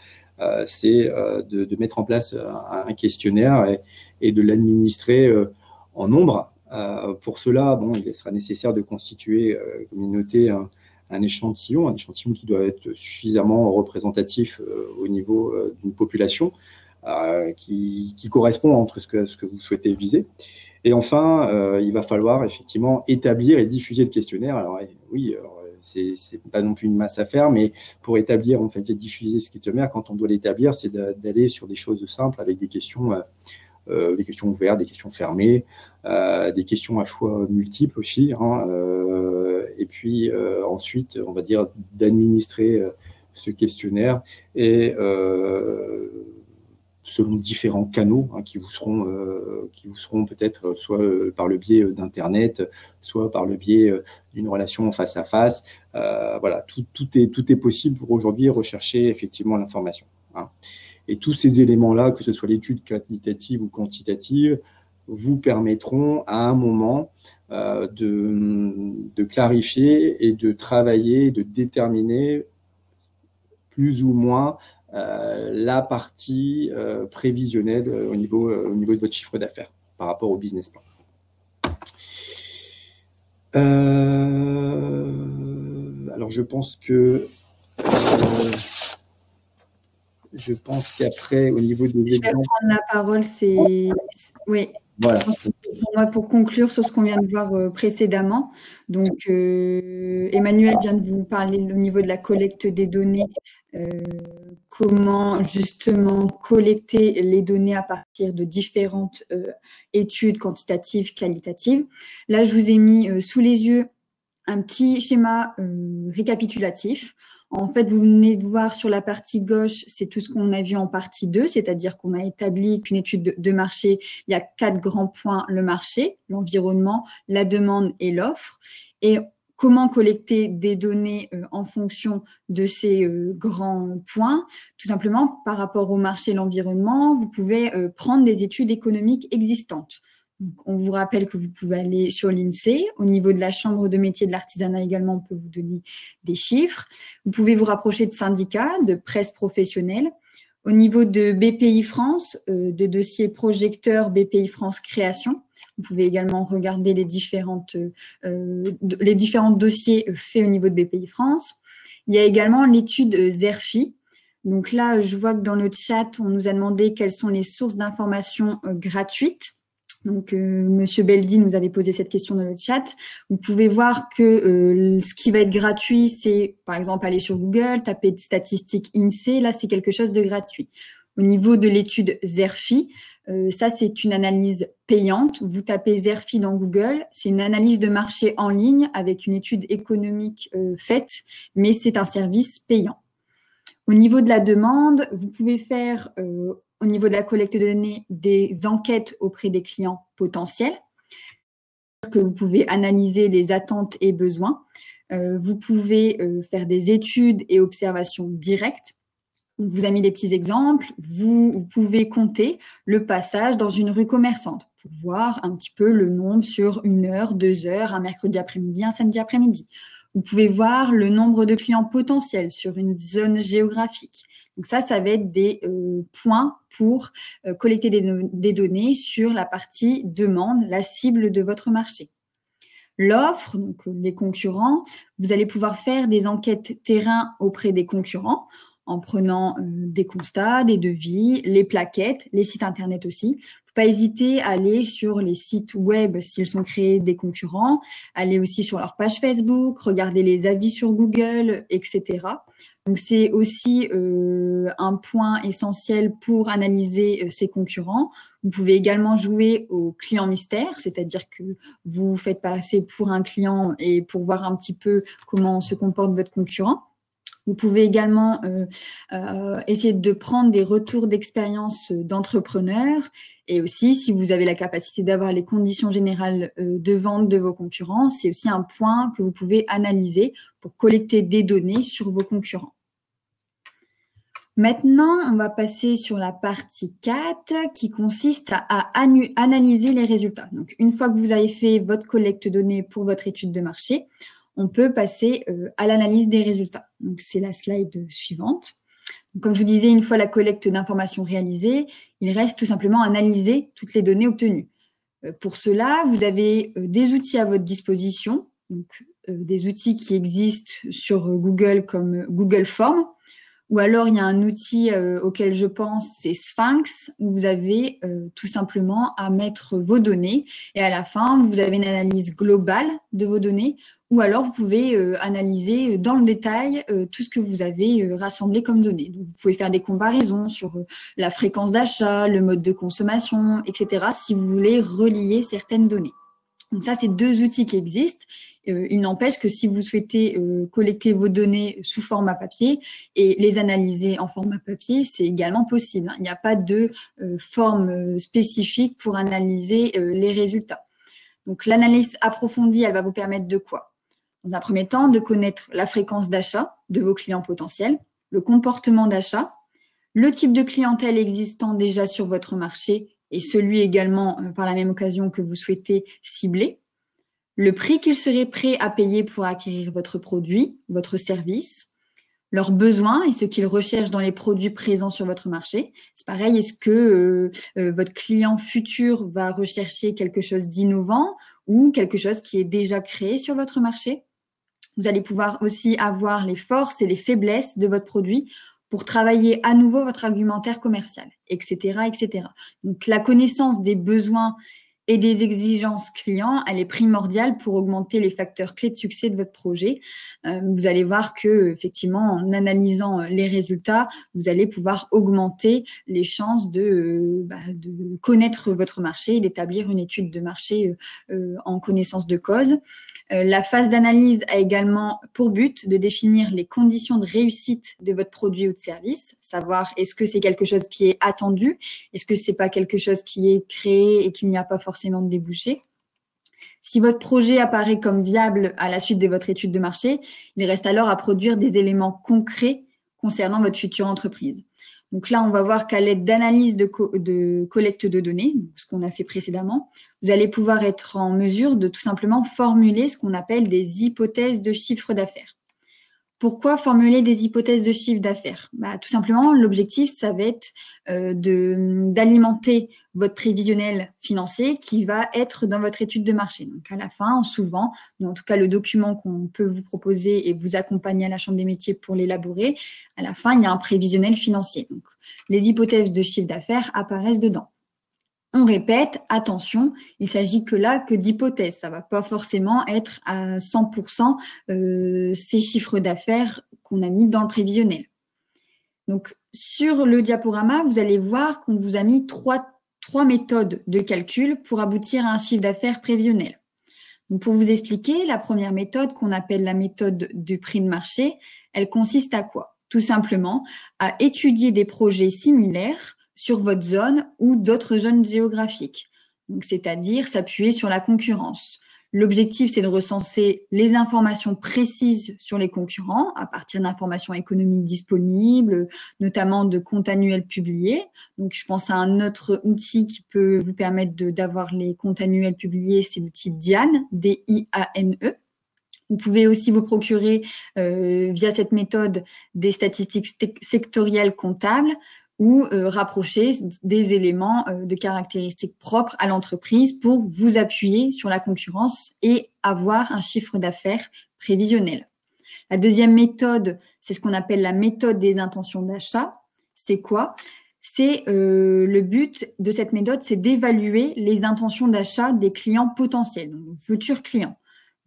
C'est de mettre en place un questionnaire et de l'administrer en nombre. Pour cela, il sera nécessaire de constituer, comme il est noté, un échantillon qui doit être suffisamment représentatif au niveau d'une population qui correspond entre ce que vous souhaitez viser. Et enfin, il va falloir effectivement établir et diffuser le questionnaire. Alors oui, c'est pas non plus une masse à faire, mais pour établir en fait et diffuser ce questionnaire, quand on doit l'établir, c'est d'aller sur des choses simples avec des questions ouvertes, des questions fermées, des questions à choix multiples aussi. Et puis ensuite, on va dire d'administrer ce questionnaire et selon différents canaux qui vous seront peut-être soit par le biais d'Internet, soit par le biais d'une relation face à face. Voilà, tout est possible pour aujourd'hui rechercher effectivement l'information. Et tous ces éléments-là, que ce soit l'étude qualitative ou quantitative, vous permettront à un moment de clarifier et de travailler, de déterminer plus ou moins la partie prévisionnelle au niveau de votre chiffre d'affaires par rapport au business plan. Alors, je pense qu'après, au niveau des exemples… Je vais prendre la parole, oui. Voilà. Pour conclure sur ce qu'on vient de voir précédemment, donc Emmanuel vient de vous parler au niveau de la collecte des données, comment justement collecter les données à partir de différentes études quantitatives, qualitatives. Là, je vous ai mis sous les yeux un petit schéma récapitulatif. En fait, vous venez de voir sur la partie gauche, c'est tout ce qu'on a vu en partie 2, c'est-à-dire qu'on a établi qu'une étude de marché, il y a 4 grands points, le marché, l'environnement, la demande et l'offre. Et comment collecter des données en fonction de ces grands points? Tout simplement, par rapport au marché et l'environnement, vous pouvez prendre des études économiques existantes. Donc, on vous rappelle que vous pouvez aller sur l'INSEE. Au niveau de la Chambre de métier de l'artisanat également, on peut vous donner des chiffres. Vous pouvez vous rapprocher de syndicats, de presse professionnelle. Au niveau de BPI France, de dossiers projecteurs BPI France Création, vous pouvez également regarder les différents dossiers faits au niveau de BPI France. Il y a également l'étude ZERFI. Donc là, je vois que dans le chat, on nous a demandé quelles sont les sources d'informations gratuites. Donc, Monsieur Beldi nous avait posé cette question dans le chat. Vous pouvez voir que ce qui va être gratuit, c'est par exemple aller sur Google, taper de statistiques INSEE. Là, c'est quelque chose de gratuit. Au niveau de l'étude ZERFI, ça, c'est une analyse payante. Vous tapez ZERFI dans Google. C'est une analyse de marché en ligne avec une étude économique faite, mais c'est un service payant. Au niveau de la demande, vous pouvez faire au niveau de la collecte de données, des enquêtes auprès des clients potentiels, que vous pouvez analyser les attentes et besoins. Vous pouvez faire des études et observations directes. On vous a mis des petits exemples. Vous pouvez compter le passage dans une rue commerçante pour voir un petit peu le nombre sur 1 heure, 2 heures, un mercredi après-midi, un samedi après-midi. Vous pouvez voir le nombre de clients potentiels sur une zone géographique. Donc ça va être des points pour collecter des données sur la partie demande, la cible de votre marché. L'offre, donc les concurrents, vous allez pouvoir faire des enquêtes terrain auprès des concurrents en prenant des constats, des devis, les plaquettes, les sites internet aussi. Faut pas hésiter à aller sur les sites web s'ils sont créés des concurrents, aller aussi sur leur page Facebook, regarder les avis sur Google, etc. Donc, c'est aussi un point essentiel pour analyser ces concurrents. Vous pouvez également jouer au client mystère, c'est-à-dire que vous faites passer pour un client et pour voir un petit peu comment se comporte votre concurrent. Vous pouvez également essayer de prendre des retours d'expérience d'entrepreneurs et aussi, si vous avez la capacité d'avoir les conditions générales de vente de vos concurrents, c'est aussi un point que vous pouvez analyser pour collecter des données sur vos concurrents. Maintenant, on va passer sur la partie 4 qui consiste à analyser les résultats. Donc, une fois que vous avez fait votre collecte de données pour votre étude de marché, on peut passer à l'analyse des résultats. Donc, c'est la slide suivante. Donc, comme je vous disais, une fois la collecte d'informations réalisée, il reste tout simplement à analyser toutes les données obtenues. Pour cela, vous avez des outils à votre disposition, donc des outils qui existent sur Google comme Google Forms. Ou alors, il y a un outil auquel je pense, c'est Sphinx, où vous avez tout simplement à mettre vos données et à la fin, vous avez une analyse globale de vos données ou alors vous pouvez analyser dans le détail tout ce que vous avez rassemblé comme données. Donc, vous pouvez faire des comparaisons sur la fréquence d'achat, le mode de consommation, etc. si vous voulez relier certaines données. Donc ça, c'est 2 outils qui existent. Il n'empêche que si vous souhaitez collecter vos données sous format papier et les analyser en format papier, c'est également possible. Il n'y a pas de forme spécifique pour analyser les résultats. Donc l'analyse approfondie, elle va vous permettre de quoi? Dans un premier temps, de connaître la fréquence d'achat de vos clients potentiels, le comportement d'achat, le type de clientèle existant déjà sur votre marché et celui également par la même occasion que vous souhaitez cibler, le prix qu'ils seraient prêts à payer pour acquérir votre produit, votre service, leurs besoins et ce qu'ils recherchent dans les produits présents sur votre marché. C'est pareil, est-ce que votre client futur va rechercher quelque chose d'innovant ou quelque chose qui est déjà créé sur votre marché? Vous allez pouvoir aussi avoir les forces et les faiblesses de votre produit pour travailler à nouveau votre argumentaire commercial, etc., etc. Donc, la connaissance des besoins et des exigences clients, elle est primordiale pour augmenter les facteurs clés de succès de votre projet. Vous allez voir que, effectivement, en analysant les résultats, vous allez pouvoir augmenter les chances de connaître votre marché et d'établir une étude de marché en connaissance de cause. La phase d'analyse a également pour but de définir les conditions de réussite de votre produit ou de service, savoir est-ce que c'est quelque chose qui est attendu, est-ce que c'est pas quelque chose qui est créé et qu'il n'y a pas forcément de débouché. Si votre projet apparaît comme viable à la suite de votre étude de marché, il reste alors à produire des éléments concrets concernant votre future entreprise. Donc là, on va voir qu'à l'aide d'analyse de collecte de données, ce qu'on a fait précédemment, vous allez pouvoir être en mesure de tout simplement formuler ce qu'on appelle des hypothèses de chiffre d'affaires. Pourquoi formuler des hypothèses de chiffre d'affaires? Tout simplement, l'objectif, ça va être d'alimenter votre prévisionnel financier qui va être dans votre étude de marché. Donc, à la fin, souvent, en tout cas, le document qu'on peut vous proposer et vous accompagner à la Chambre des métiers pour l'élaborer, à la fin, il y a un prévisionnel financier. Donc, les hypothèses de chiffre d'affaires apparaissent dedans. On répète, attention, il s'agit que d'hypothèses. Ça ne va pas forcément être à 100% ces chiffres d'affaires qu'on a mis dans le prévisionnel. Donc, sur le diaporama, vous allez voir qu'on vous a mis trois méthodes de calcul pour aboutir à un chiffre d'affaires prévisionnel. Donc, pour vous expliquer, la première méthode qu'on appelle la méthode du prix de marché, elle consiste à quoi? Tout simplement à étudier des projets similaires sur votre zone ou d'autres zones géographiques. Donc, c'est-à-dire s'appuyer sur la concurrence. L'objectif, c'est de recenser les informations précises sur les concurrents à partir d'informations économiques disponibles, notamment de comptes annuels publiés. Donc, je pense à un autre outil qui peut vous permettre d'avoir les comptes annuels publiés, c'est l'outil Diane, D-I-A-N-E. Vous pouvez aussi vous procurer via cette méthode des statistiques sectorielles comptables ou rapprocher des éléments de caractéristiques propres à l'entreprise pour vous appuyer sur la concurrence et avoir un chiffre d'affaires prévisionnel. La deuxième méthode, c'est ce qu'on appelle la méthode des intentions d'achat. C'est quoi? C'est le but de cette méthode, c'est d'évaluer les intentions d'achat des clients potentiels, donc futurs clients.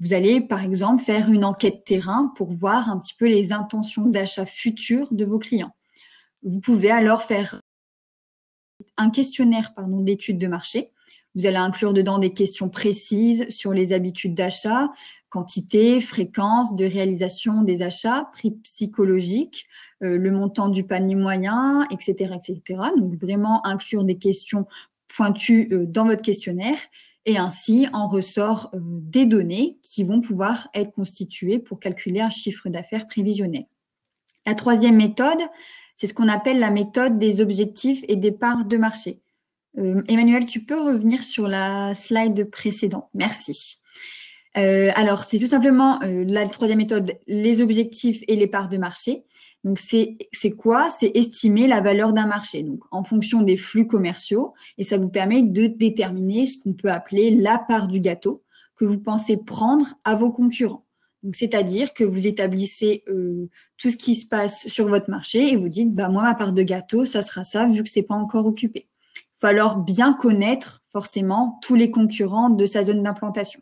Vous allez, par exemple, faire une enquête terrain pour voir un petit peu les intentions d'achat futures de vos clients. Vous pouvez alors faire un questionnaire d'études de marché. Vous allez inclure dedans des questions précises sur les habitudes d'achat, quantité, fréquence de réalisation des achats, prix psychologique, le montant du panier moyen, etc., etc. Donc, vraiment inclure des questions pointues dans votre questionnaire et ainsi en ressort des données qui vont pouvoir être constituées pour calculer un chiffre d'affaires prévisionnel. La troisième méthode, c'est ce qu'on appelle la méthode des objectifs et des parts de marché. Emmanuel, tu peux revenir sur la slide précédente. Merci. Alors, c'est tout simplement la troisième méthode, les objectifs et les parts de marché. Donc, c'est quoi? C'est estimer la valeur d'un marché, donc en fonction des flux commerciaux. Et ça vous permet de déterminer ce qu'on peut appeler la part du gâteau que vous pensez prendre à vos concurrents. Donc, c'est-à-dire que vous établissez tout ce qui se passe sur votre marché et vous dites, moi, ma part de gâteau, ça sera ça, vu que c'est pas encore occupé. Il faut alors bien connaître forcément tous les concurrents de sa zone d'implantation.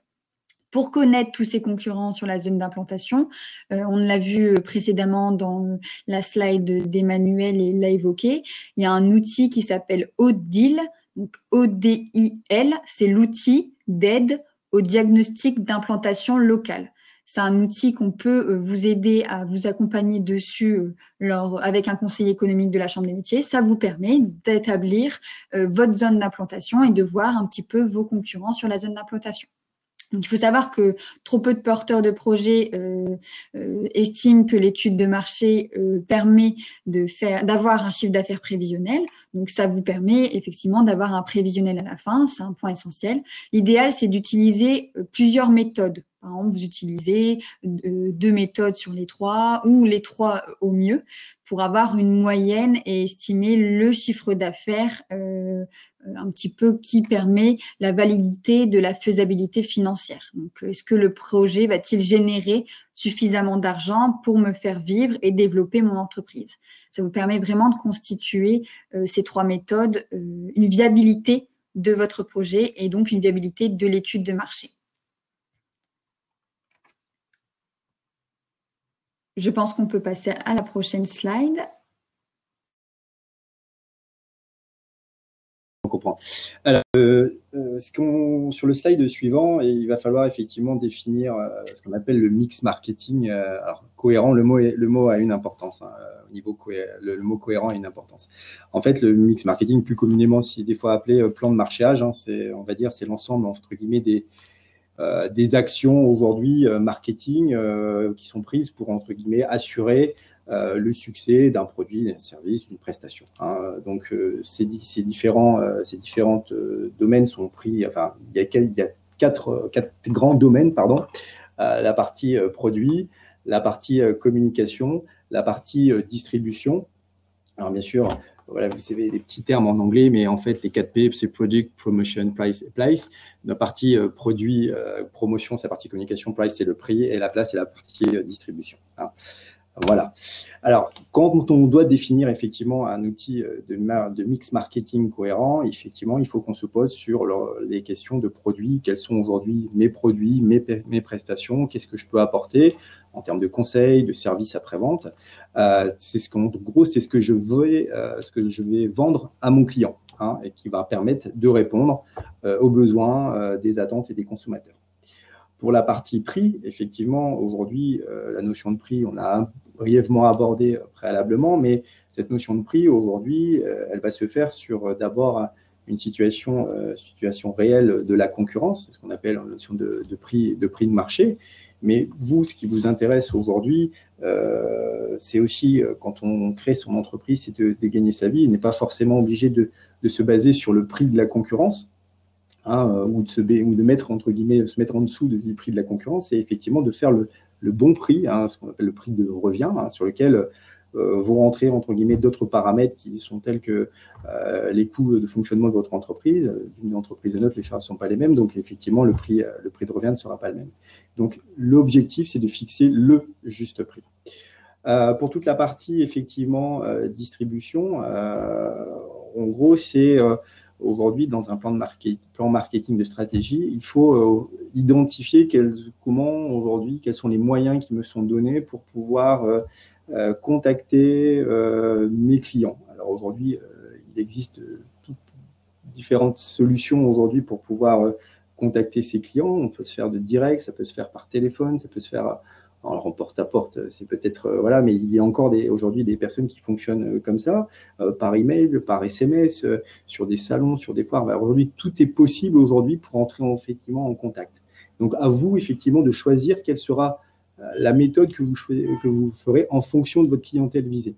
Pour connaître tous ces concurrents sur la zone d'implantation, on l'a vu précédemment dans la slide d'Emmanuel et l'a évoqué, il y a un outil qui s'appelle ODIL, donc ODIL, c'est l'outil d'aide au diagnostic d'implantation locale. C'est un outil qu'on peut vous aider à vous accompagner dessus avec un conseiller économique de la Chambre des métiers. Ça vous permet d'établir votre zone d'implantation et de voir un petit peu vos concurrents sur la zone d'implantation. Donc, il faut savoir que trop peu de porteurs de projets estiment que l'étude de marché permet d'avoir un chiffre d'affaires prévisionnel. Donc, ça vous permet effectivement d'avoir un prévisionnel à la fin. C'est un point essentiel. L'idéal, c'est d'utiliser plusieurs méthodes. Par exemple, vous utilisez 2 méthodes sur les 3 ou les 3 au mieux pour avoir une moyenne et estimer le chiffre d'affaires un petit peu qui permet la validité de la faisabilité financière. Donc, est-ce que le projet va-t-il générer suffisamment d'argent pour me faire vivre et développer mon entreprise? Ça vous permet vraiment de constituer ces 3 méthodes, une viabilité de votre projet et donc une viabilité de l'étude de marché. Je pense qu'on peut passer à la prochaine slide. On comprend. Alors, sur le slide suivant, il va falloir effectivement définir ce qu'on appelle le mix marketing. Alors, cohérent, le mot a une importance. Hein, au niveau le mot cohérent a une importance. En fait, le mix marketing, plus communément, des fois appelé plan de marchéage, hein, on va dire, c'est l'ensemble entre guillemets des actions aujourd'hui marketing qui sont prises pour entre guillemets assurer le succès d'un produit, d'un service, d'une prestation. Hein. Donc, ces différents domaines sont pris. Enfin, il y a quatre grands domaines, pardon. La partie produit, la partie communication, la partie distribution. Alors, bien sûr, voilà, vous savez des petits termes en anglais, mais en fait, les 4 P, c'est Product, Promotion, Price et Place. La partie produit, promotion, c'est la partie communication, Price, c'est le prix, et la place, c'est la partie distribution. Hein. Voilà. Alors, quand on doit définir effectivement un outil de mix marketing cohérent, effectivement, il faut qu'on se pose sur les questions de produits. Quels sont aujourd'hui mes produits, mes prestations? Qu'est-ce que je peux apporter en termes de conseils, de services après-vente? En gros, c'est ce que je vais vendre à mon client, hein, et qui va permettre de répondre aux besoins des attentes et des consommateurs. Pour la partie prix, effectivement, aujourd'hui, la notion de prix, on l'a brièvement abordée préalablement, mais cette notion de prix, aujourd'hui, elle va se faire sur d'abord une situation réelle de la concurrence, ce qu'on appelle la notion de prix de marché. Mais vous, ce qui vous intéresse aujourd'hui, c'est aussi, quand on crée son entreprise, c'est de gagner sa vie. Il n'est pas forcément obligé de se baser sur le prix de la concurrence. Hein, ou de mettre, entre guillemets, se mettre en dessous du prix de la concurrence, c'est effectivement de faire le bon prix, hein, ce qu'on appelle le prix de revient, hein, sur lequel vont rentrer, entre guillemets, d'autres paramètres qui sont tels que les coûts de fonctionnement de votre entreprise. D'une entreprise à une autre, les charges ne sont pas les mêmes, donc effectivement, le prix de revient ne sera pas le même. Donc, l'objectif, c'est de fixer le juste prix. Pour toute la partie, effectivement, distribution, en gros, c'est... Aujourd'hui, dans un plan marketing de stratégie, il faut identifier quels sont les moyens qui me sont donnés pour pouvoir contacter mes clients. Alors aujourd'hui, il existe toutes différentes solutions aujourd'hui pour pouvoir contacter ses clients. On peut se faire de direct, ça peut se faire par téléphone, ça peut se faire en porte-à-porte, c'est peut-être, voilà, mais il y a encore aujourd'hui des personnes qui fonctionnent comme ça, par email, par SMS, sur des salons, sur des foires. Aujourd'hui, tout est possible aujourd'hui pour entrer effectivement en contact. Donc, à vous, effectivement, de choisir quelle sera la méthode que vous ferez en fonction de votre clientèle visée.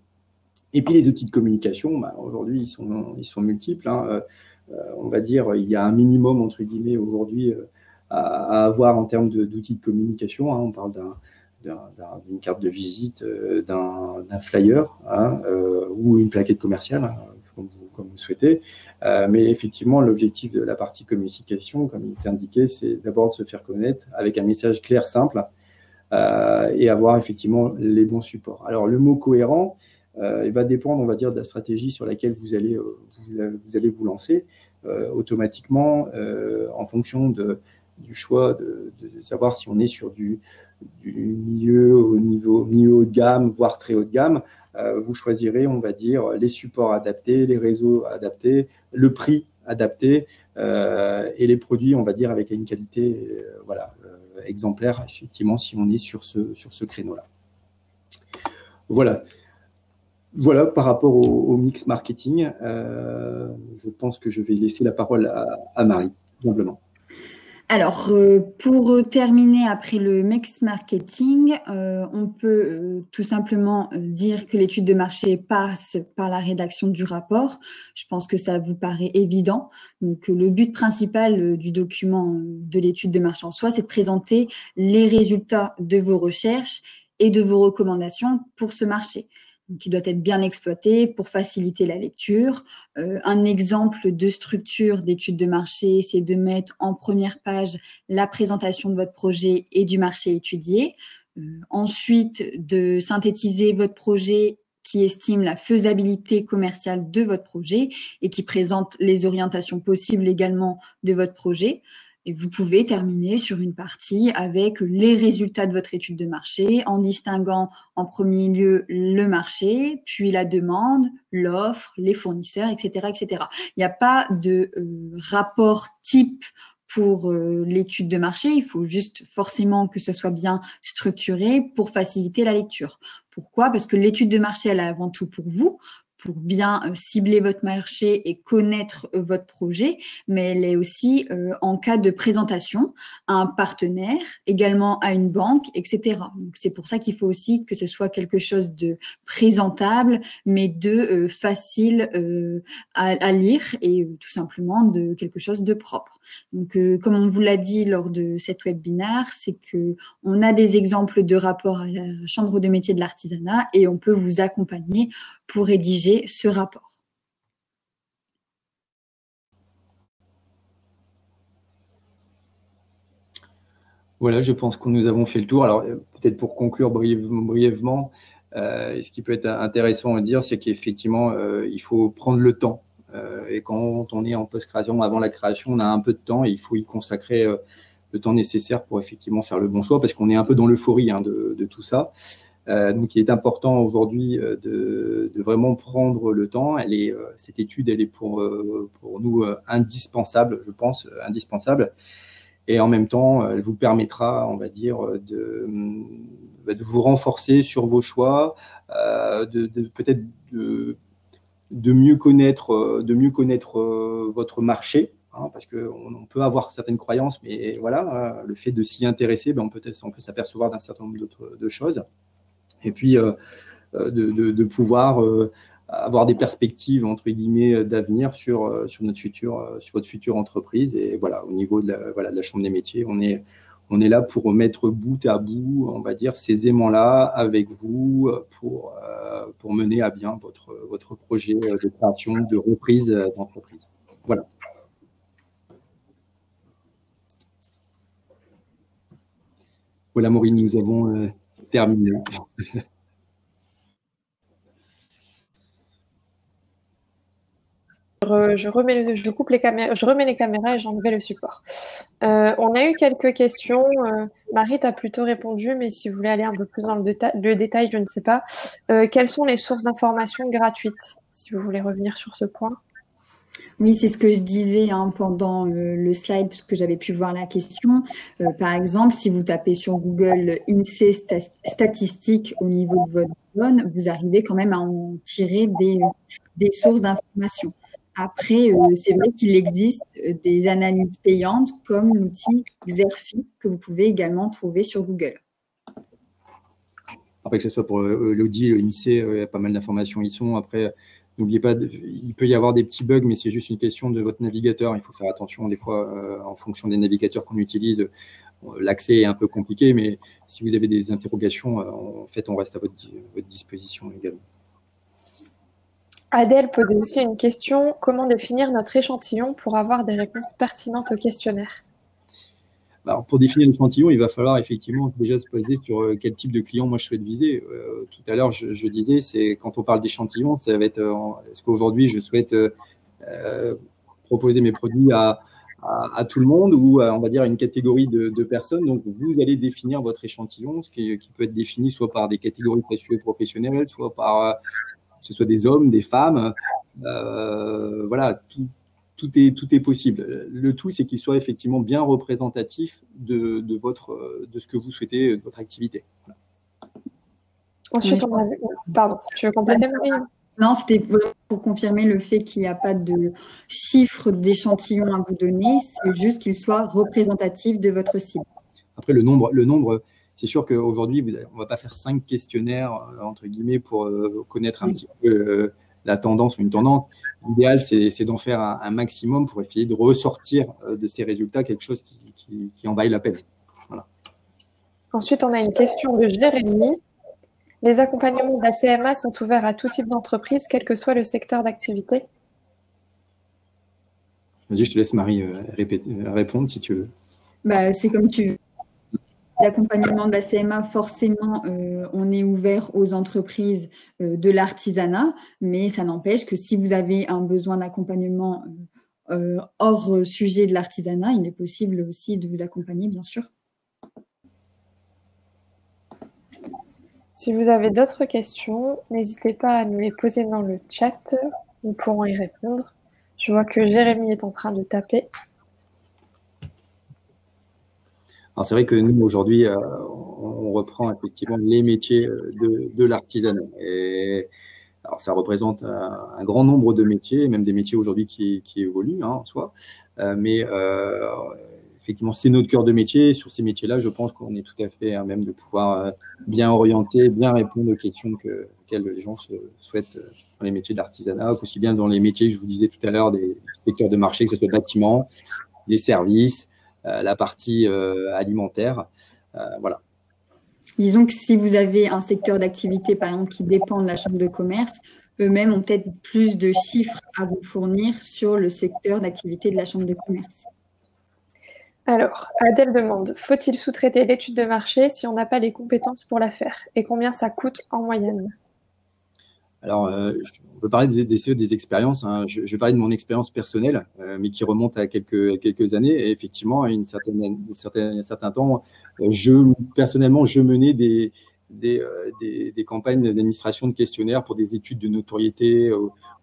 Et puis, les outils de communication, aujourd'hui, ils sont multiples. Hein. On va dire, il y a un minimum, entre guillemets, aujourd'hui, à avoir en termes d'outils de communication. Hein. On parle d'une carte de visite, d'un flyer, hein, ou une plaquette commerciale, hein, comme vous souhaitez. Mais effectivement, l'objectif de la partie communication, comme il était indiqué, c'est d'abord de se faire connaître avec un message clair, simple, et avoir effectivement les bons supports. Alors, le mot cohérent, il va dépendre, on va dire, de la stratégie sur laquelle vous allez vous lancer automatiquement en fonction du choix de savoir si on est sur du milieu haut de gamme, voire très haut de gamme. Vous choisirez, on va dire, les supports adaptés, les réseaux adaptés, le prix adapté et les produits, on va dire, avec une qualité exemplaire, effectivement, si on est sur ce créneau-là. Voilà. Voilà, par rapport au mix marketing, je pense que je vais laisser la parole à Marie, tout simplement. Alors, pour terminer après le mix marketing, on peut tout simplement dire que l'étude de marché passe par la rédaction du rapport. Je pense que ça vous paraît évident. Donc, le but principal du document de l'étude de marché en soi, c'est de présenter les résultats de vos recherches et de vos recommandations pour ce marché, qui doit être bien exploité pour faciliter la lecture. Un exemple de structure d'étude de marché, c'est de mettre en première page la présentation de votre projet et du marché étudié. Ensuite, de synthétiser votre projet qui estime la faisabilité commerciale de votre projet et qui présente les orientations possibles également de votre projet. Et vous pouvez terminer sur une partie avec les résultats de votre étude de marché en distinguant en premier lieu le marché, puis la demande, l'offre, les fournisseurs, etc., etc. Il n'y a pas de rapport type pour l'étude de marché. Il faut juste forcément que ce soit bien structuré pour faciliter la lecture. Pourquoi? Parce que l'étude de marché, elle est avant tout pour vous, pour bien cibler votre marché et connaître votre projet, mais elle est aussi en cas de présentation à un partenaire, également à une banque, etc. Donc, c'est pour ça qu'il faut aussi que ce soit quelque chose de présentable, mais de facile à lire et tout simplement de quelque chose de propre. Donc, comme on vous l'a dit lors de cet webinaire, c'est que on a des exemples de rapports à la Chambre de métiers de l'artisanat et on peut vous accompagner pour rédiger ce rapport. Voilà, je pense que nous avons fait le tour. Alors, peut-être pour conclure brièvement, ce qui peut être intéressant à dire, c'est qu'effectivement, il faut prendre le temps. Et quand on est en post-création, avant la création, on a un peu de temps et il faut y consacrer le temps nécessaire pour effectivement faire le bon choix, parce qu'on est un peu dans l'euphorie de tout ça. Donc, il est important aujourd'hui de vraiment prendre le temps. Cette étude, elle est pour nous indispensable, je pense, indispensable. Et en même temps, elle vous permettra, on va dire, de vous renforcer sur vos choix, peut-être de mieux connaître votre marché, hein, parce qu'on peut avoir certaines croyances, mais voilà, le fait de s'y intéresser, on peut s'apercevoir d'un certain nombre de choses. Et puis, de pouvoir avoir des perspectives, entre guillemets, d'avenir sur votre future entreprise. Et voilà, au niveau de la Chambre des métiers, on est là pour mettre bout à bout, on va dire, ces aimants-là avec vous pour mener à bien votre projet de création, de reprise d'entreprise. Voilà. Voilà, Maureen, nous avons terminé. Je coupe les caméras, je remets les caméras et j'enlève le support. On a eu quelques questions. Marie, tu as plutôt répondu, mais si vous voulez aller un peu plus dans le détail, je ne sais pas. Quelles sont les sources d'informations gratuites, si vous voulez revenir sur ce point? Oui, c'est ce que je disais pendant le slide, puisque j'avais pu voir la question. Par exemple, si vous tapez sur Google INSEE statistiques au niveau de votre zone, vous arrivez quand même à en tirer des sources d'informations. Après, c'est vrai qu'il existe des analyses payantes comme l'outil Xerfi que vous pouvez également trouver sur Google. Après, que ce soit pour l'Audi, l'INSEE, il y a pas mal d'informations y sont. Après, n'oubliez pas, il peut y avoir des petits bugs, mais c'est juste une question de votre navigateur. Il faut faire attention, des fois, en fonction des navigateurs qu'on utilise, l'accès est un peu compliqué, mais si vous avez des interrogations, en fait, on reste à votre disposition également. Adèle posait aussi une question. Comment définir notre échantillon pour avoir des réponses pertinentes au questionnaire? Alors, pour définir l'échantillon, il va falloir effectivement déjà se poser sur quel type de client moi je souhaite viser. Tout à l'heure, je disais, c'est quand on parle d'échantillon, ça va être est-ce qu'aujourd'hui je souhaite proposer mes produits à tout le monde ou on va dire à une catégorie de personnes. Donc, vous allez définir votre échantillon, ce qui peut être défini soit par des catégories professionnelles, soit par que ce soit des hommes, des femmes. Voilà, tout est possible. Le tout, c'est qu'il soit effectivement bien représentatif de ce que vous souhaitez, de votre activité. Voilà. Ensuite, on a... Pardon, tu veux compléter, Marie? Non, c'était pour confirmer le fait qu'il n'y a pas de chiffre d'échantillon à vous donner, c'est juste qu'il soit représentatif de votre cible. Après, le nombre, c'est sûr qu'aujourd'hui, on ne va pas faire 5 questionnaires, entre guillemets, pour connaître un petit peu la tendance ou une tendance. L'idéal, c'est d'en faire un maximum pour essayer de ressortir de ces résultats quelque chose qui en vaille la peine. Voilà. Ensuite, on a une question de Jérémy. Les accompagnements de la CMA sont ouverts à tout type d'entreprise, quel que soit le secteur d'activité? Vas-y, je te laisse, Marie, répondre si tu veux. C'est comme tu veux. l'accompagnement de la CMA, forcément, on est ouvert aux entreprises de l'artisanat, mais ça n'empêche que si vous avez un besoin d'accompagnement hors sujet de l'artisanat, il est possible aussi de vous accompagner, bien sûr. Si vous avez d'autres questions, n'hésitez pas à nous les poser dans le chat, nous pourrons y répondre. Je vois que Jérémy est en train de taper. Alors c'est vrai que nous, aujourd'hui, on reprend effectivement les métiers de l'artisanat. Et alors ça représente un grand nombre de métiers, même des métiers aujourd'hui qui évoluent en soi. Mais effectivement, c'est notre cœur de métier. Sur ces métiers-là, je pense qu'on est tout à fait à même de pouvoir bien orienter, bien répondre aux questions auxquelles les gens se souhaitent dans les métiers de l'artisanat, aussi bien dans les métiers, je vous disais tout à l'heure, des secteurs de marché, que ce soit bâtiment, des services, la partie alimentaire. Voilà. Disons que si vous avez un secteur d'activité, par exemple, qui dépend de la chambre de commerce, eux-mêmes ont peut-être plus de chiffres à vous fournir sur le secteur d'activité de la chambre de commerce. Alors, Adèle demande, faut-il sous-traiter l'étude de marché si on n'a pas les compétences pour la faire? Et combien ça coûte en moyenne? Alors, on peut parler des expériences. Hein. Je vais parler de mon expérience personnelle, mais qui remonte à quelques années. Et effectivement, à un certain temps, personnellement, je menais des campagnes d'administration de questionnaires pour des études de notoriété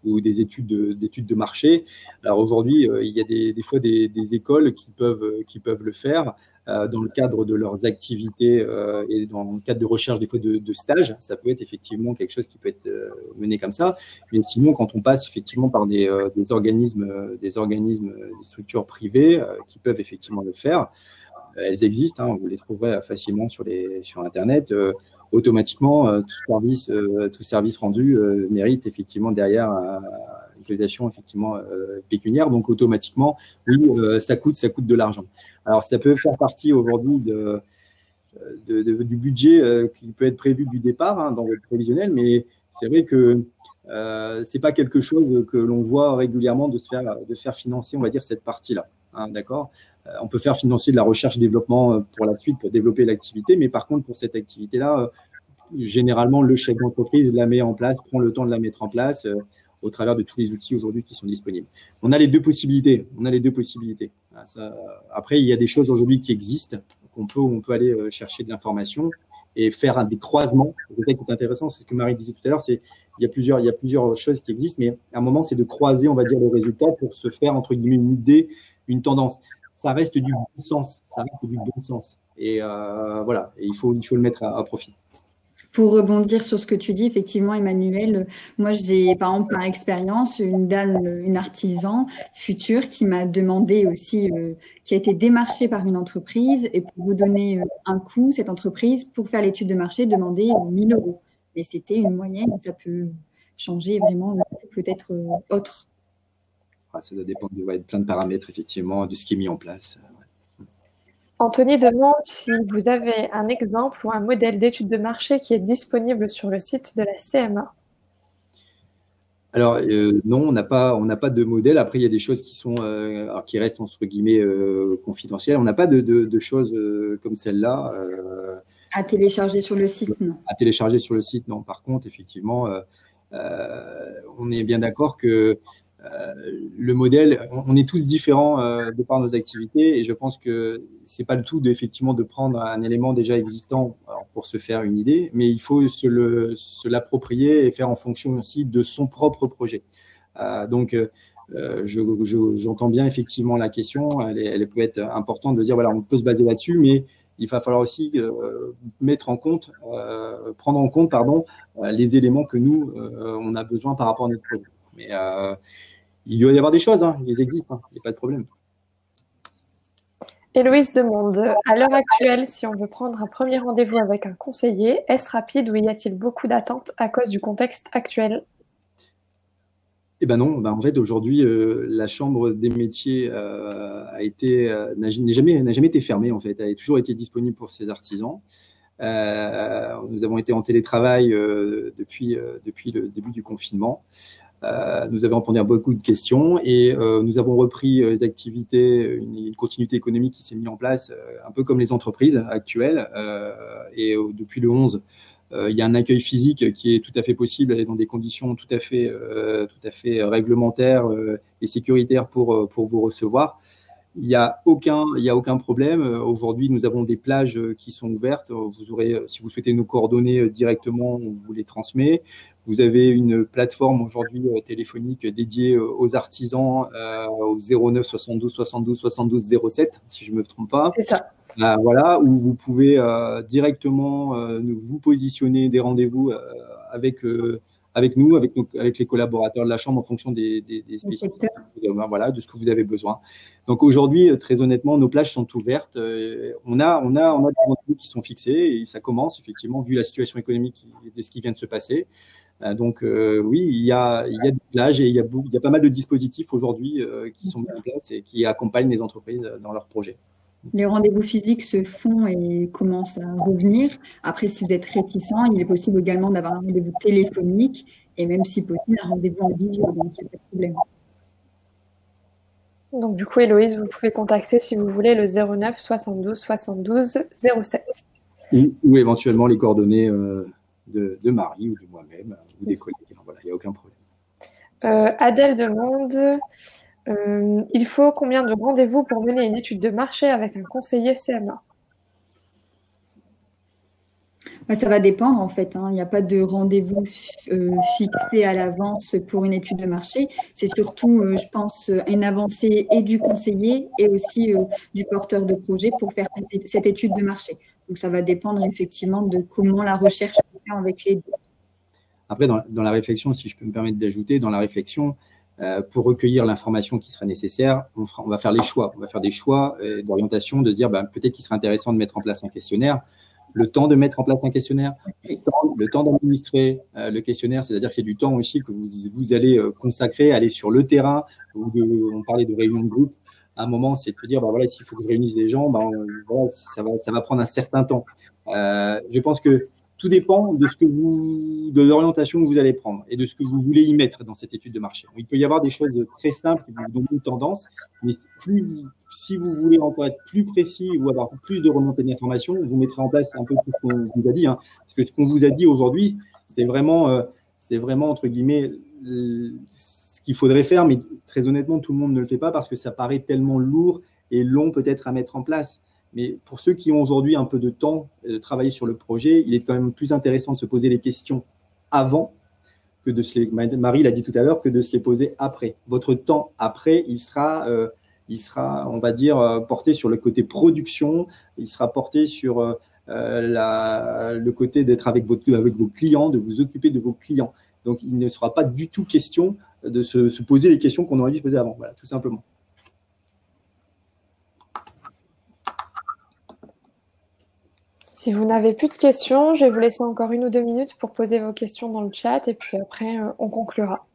ou des études de marché. Alors aujourd'hui, il y a des fois des écoles qui peuvent le faire dans le cadre de leurs activités et dans le cadre de recherche des fois de stages. Ça peut être effectivement quelque chose qui peut être mené comme ça. Mais sinon, quand on passe effectivement par des organismes, des structures privées qui peuvent effectivement le faire, elles existent, hein, vous les trouverez facilement sur Internet. Automatiquement, tout service rendu mérite effectivement derrière une cotisation effectivement pécuniaire. Donc automatiquement, oui, ça coûte de l'argent. Alors ça peut faire partie aujourd'hui du budget qui peut être prévu du départ hein, dans votre prévisionnel, mais c'est vrai que c'est pas quelque chose que l'on voit régulièrement de se faire financer, on va dire cette partie-là. Hein, d'accord. On peut faire financer de la recherche-développement pour la suite, pour développer l'activité, mais par contre, pour cette activité-là, généralement, le chef d'entreprise la met en place, prend le temps de la mettre en place au travers de tous les outils aujourd'hui qui sont disponibles. On a les deux possibilités. Après, il y a des choses aujourd'hui qui existent. On peut aller chercher de l'information et faire des croisements. C'est ça qui est intéressant, c'est ce que Marie disait tout à l'heure, il y a plusieurs choses qui existent, mais à un moment, c'est de croiser, on va dire, les résultats pour se faire, entre guillemets, une idée, une tendance. Ça reste du bon sens. Et voilà, et il faut le mettre à profit. Pour rebondir sur ce que tu dis, effectivement, Emmanuel, moi, j'ai, par exemple, par expérience, une dame, une artisan future qui m'a demandé aussi, qui a été démarchée par une entreprise et pour vous donner un coût, cette entreprise, pour faire l'étude de marché, demandait 1 000 €. Et c'était une moyenne, ça peut changer vraiment, le coût peut être autre. Ça doit dépendre de plein de paramètres, effectivement, de ce qui est mis en place. Anthony demande si vous avez un exemple ou un modèle d'étude de marché qui est disponible sur le site de la CMA. Alors, non, on n'a pas de modèle. Après, il y a des choses qui restent, entre guillemets, confidentielles. On n'a pas de choses comme celle-là. À télécharger sur le site, non. À télécharger sur le site, non. Par contre, effectivement, on est bien d'accord que le modèle, on est tous différents de par nos activités et je pense que c'est pas le tout effectivement de prendre un élément déjà existant pour se faire une idée, mais il faut se l'approprier et faire en fonction aussi de son propre projet. Donc, j'entends bien effectivement la question, elle peut être importante de dire voilà, on peut se baser là-dessus, mais il va falloir aussi prendre en compte les éléments que nous, on a besoin par rapport à notre projet. Mais il doit y avoir des choses, hein, ils existent, il n'y a pas de problème. Héloïse demande, à l'heure actuelle, si on veut prendre un premier rendez-vous avec un conseiller, est-ce rapide ou y a-t-il beaucoup d'attentes à cause du contexte actuel? Eh ben non, en fait aujourd'hui la chambre des métiers n'a jamais été fermée en fait, elle a toujours été disponible pour ses artisans. Nous avons été en télétravail depuis le début du confinement. Nous avons répondu à beaucoup de questions et nous avons repris les activités, une continuité économique qui s'est mise en place, un peu comme les entreprises actuelles. Et depuis le 11, il y a un accueil physique qui est tout à fait possible et dans des conditions tout à fait réglementaires et sécuritaires pour vous recevoir. Il n'y a aucun problème. Aujourd'hui, nous avons des plages qui sont ouvertes. Vous aurez, si vous souhaitez nous coordonner directement, on vous les transmet. Vous avez une plateforme aujourd'hui téléphonique dédiée aux artisans au 09 72 72 72 07, si je ne me trompe pas. C'est ça. Voilà, où vous pouvez directement vous positionner des rendez-vous avec nous, avec les collaborateurs de la Chambre en fonction des spécificités, voilà, de ce que vous avez besoin. Donc aujourd'hui, très honnêtement, nos plages sont ouvertes. On a des rendez-vous qui sont fixés et ça commence effectivement, vu la situation économique de ce qui vient de se passer. Donc oui, il y a des plages et il y a pas mal de dispositifs aujourd'hui qui sont mis en place et qui accompagnent les entreprises dans leurs projets. Les rendez-vous physiques se font et commencent à revenir. Après, si vous êtes réticent, il est possible également d'avoir un rendez-vous téléphonique et même si possible, un rendez-vous en visio. Donc, il n'y a pas de problème. Donc, du coup, Héloïse, vous pouvez contacter, si vous voulez, le 09 72 72 07. Ou éventuellement les coordonnées de Marie ou de moi-même ou des collègues. Voilà, il n'y a aucun problème. Adèle demande... il faut combien de rendez-vous pour mener une étude de marché avec un conseiller CMA? Ça va dépendre en fait. Il n'y a pas de rendez-vous fixé à l'avance pour une étude de marché. C'est surtout, je pense, une avancée et du conseiller et aussi du porteur de projet pour faire cette étude de marché. Donc, ça va dépendre effectivement de comment la recherche se fait avec les deux. Après, dans la réflexion, si je peux me permettre d'ajouter, dans la réflexion, pour recueillir l'information qui sera nécessaire, on va faire les choix. On va faire des choix d'orientation, de se dire peut-être qu'il serait intéressant de mettre en place un questionnaire. Le temps de mettre en place un questionnaire, le temps d'administrer le questionnaire, c'est-à-dire que c'est du temps aussi que vous allez consacrer, aller sur le terrain. On parlait de réunion de groupe. À un moment, c'est de se dire, voilà, s'il faut que je réunisse des gens, voilà, ça va prendre un certain temps. Je pense que tout dépend de l'orientation que vous allez prendre et de ce que vous voulez y mettre dans cette étude de marché. Il peut y avoir des choses très simples qui vous donnent une tendance, mais si vous voulez encore être plus précis ou avoir plus de remontées d'informations, vous mettrez en place un peu tout ce qu'on vous a dit. Parce que ce qu'on vous a dit aujourd'hui, c'est vraiment, entre guillemets, ce qu'il faudrait faire, mais très honnêtement, tout le monde ne le fait pas parce que ça paraît tellement lourd et long peut-être à mettre en place. Mais pour ceux qui ont aujourd'hui un peu de temps de travailler sur le projet, il est quand même plus intéressant de se poser les questions avant que de se les… Marie l'a dit tout à l'heure, que de se les poser après. Votre temps après, il sera, on va dire, porté sur le côté production, il sera porté sur le côté d'être avec vos clients, de vous occuper de vos clients. Donc, il ne sera pas du tout question de se poser les questions qu'on aurait dû se poser avant. Voilà, tout simplement. Si vous n'avez plus de questions, je vais vous laisser encore 1 ou 2 minutes pour poser vos questions dans le chat et puis après, on conclura.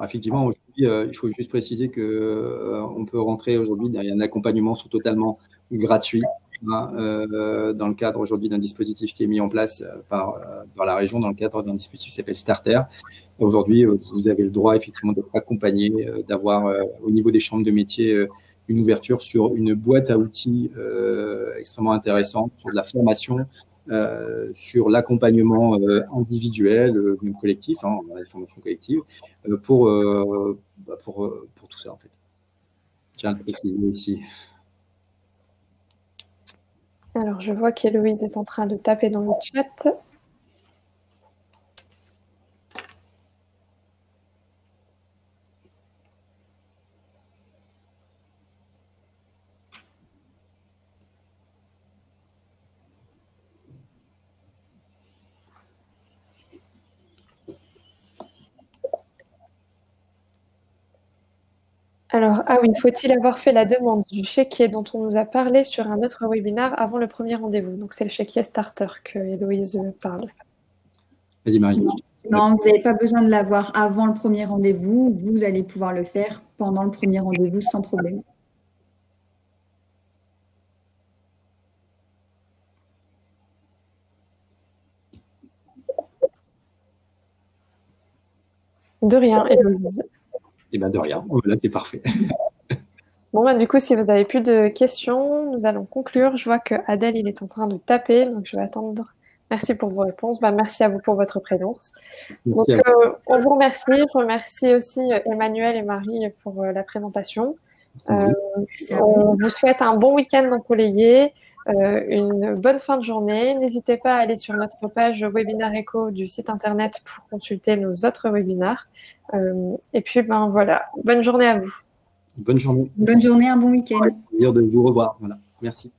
Effectivement, aujourd'hui, il faut juste préciser qu'on peut rentrer aujourd'hui, il y a un accompagnement totalement gratuit dans le cadre aujourd'hui d'un dispositif qui est mis en place par la région, dans le cadre d'un dispositif qui s'appelle Starter. Aujourd'hui, vous avez le droit effectivement d'être accompagné, d'avoir au niveau des chambres de métiers une ouverture sur une boîte à outils extrêmement intéressante, sur de la formation, sur l'accompagnement individuel, même collectif, on a des formations collectives, pour tout ça en fait. Tiens, le préciser ici. Alors, je vois qu'Héloïse est en train de taper dans le chat. Alors, ah oui, faut-il avoir fait la demande du chéquier dont on nous a parlé sur un autre webinaire avant le premier rendez-vous? Donc, c'est le chéquier Starter que Héloïse parle. Vas-y, Marie. Non, vous n'avez pas besoin de l'avoir avant le premier rendez-vous. Vous allez pouvoir le faire pendant le premier rendez-vous sans problème. De rien, Héloïse. Eh bien, de rien. Voilà, c'est parfait. Bon, bah, du coup, si vous n'avez plus de questions, nous allons conclure. Je vois que Adèle, il est en train de taper, donc je vais attendre. Merci pour vos réponses. Bah, merci à vous pour votre présence. Donc, Merci à vous. on vous remercie. Je remercie aussi Emmanuel et Marie pour la présentation. On vous souhaite un bon week-end ensoleillé, une bonne fin de journée. N'hésitez pas à aller sur notre page Webinar Echo du site internet pour consulter nos autres webinaires. Et puis, ben voilà, bonne journée à vous. Bonne journée. Bonne journée, un bon week-end. Plaisir de vous revoir. Voilà. Merci.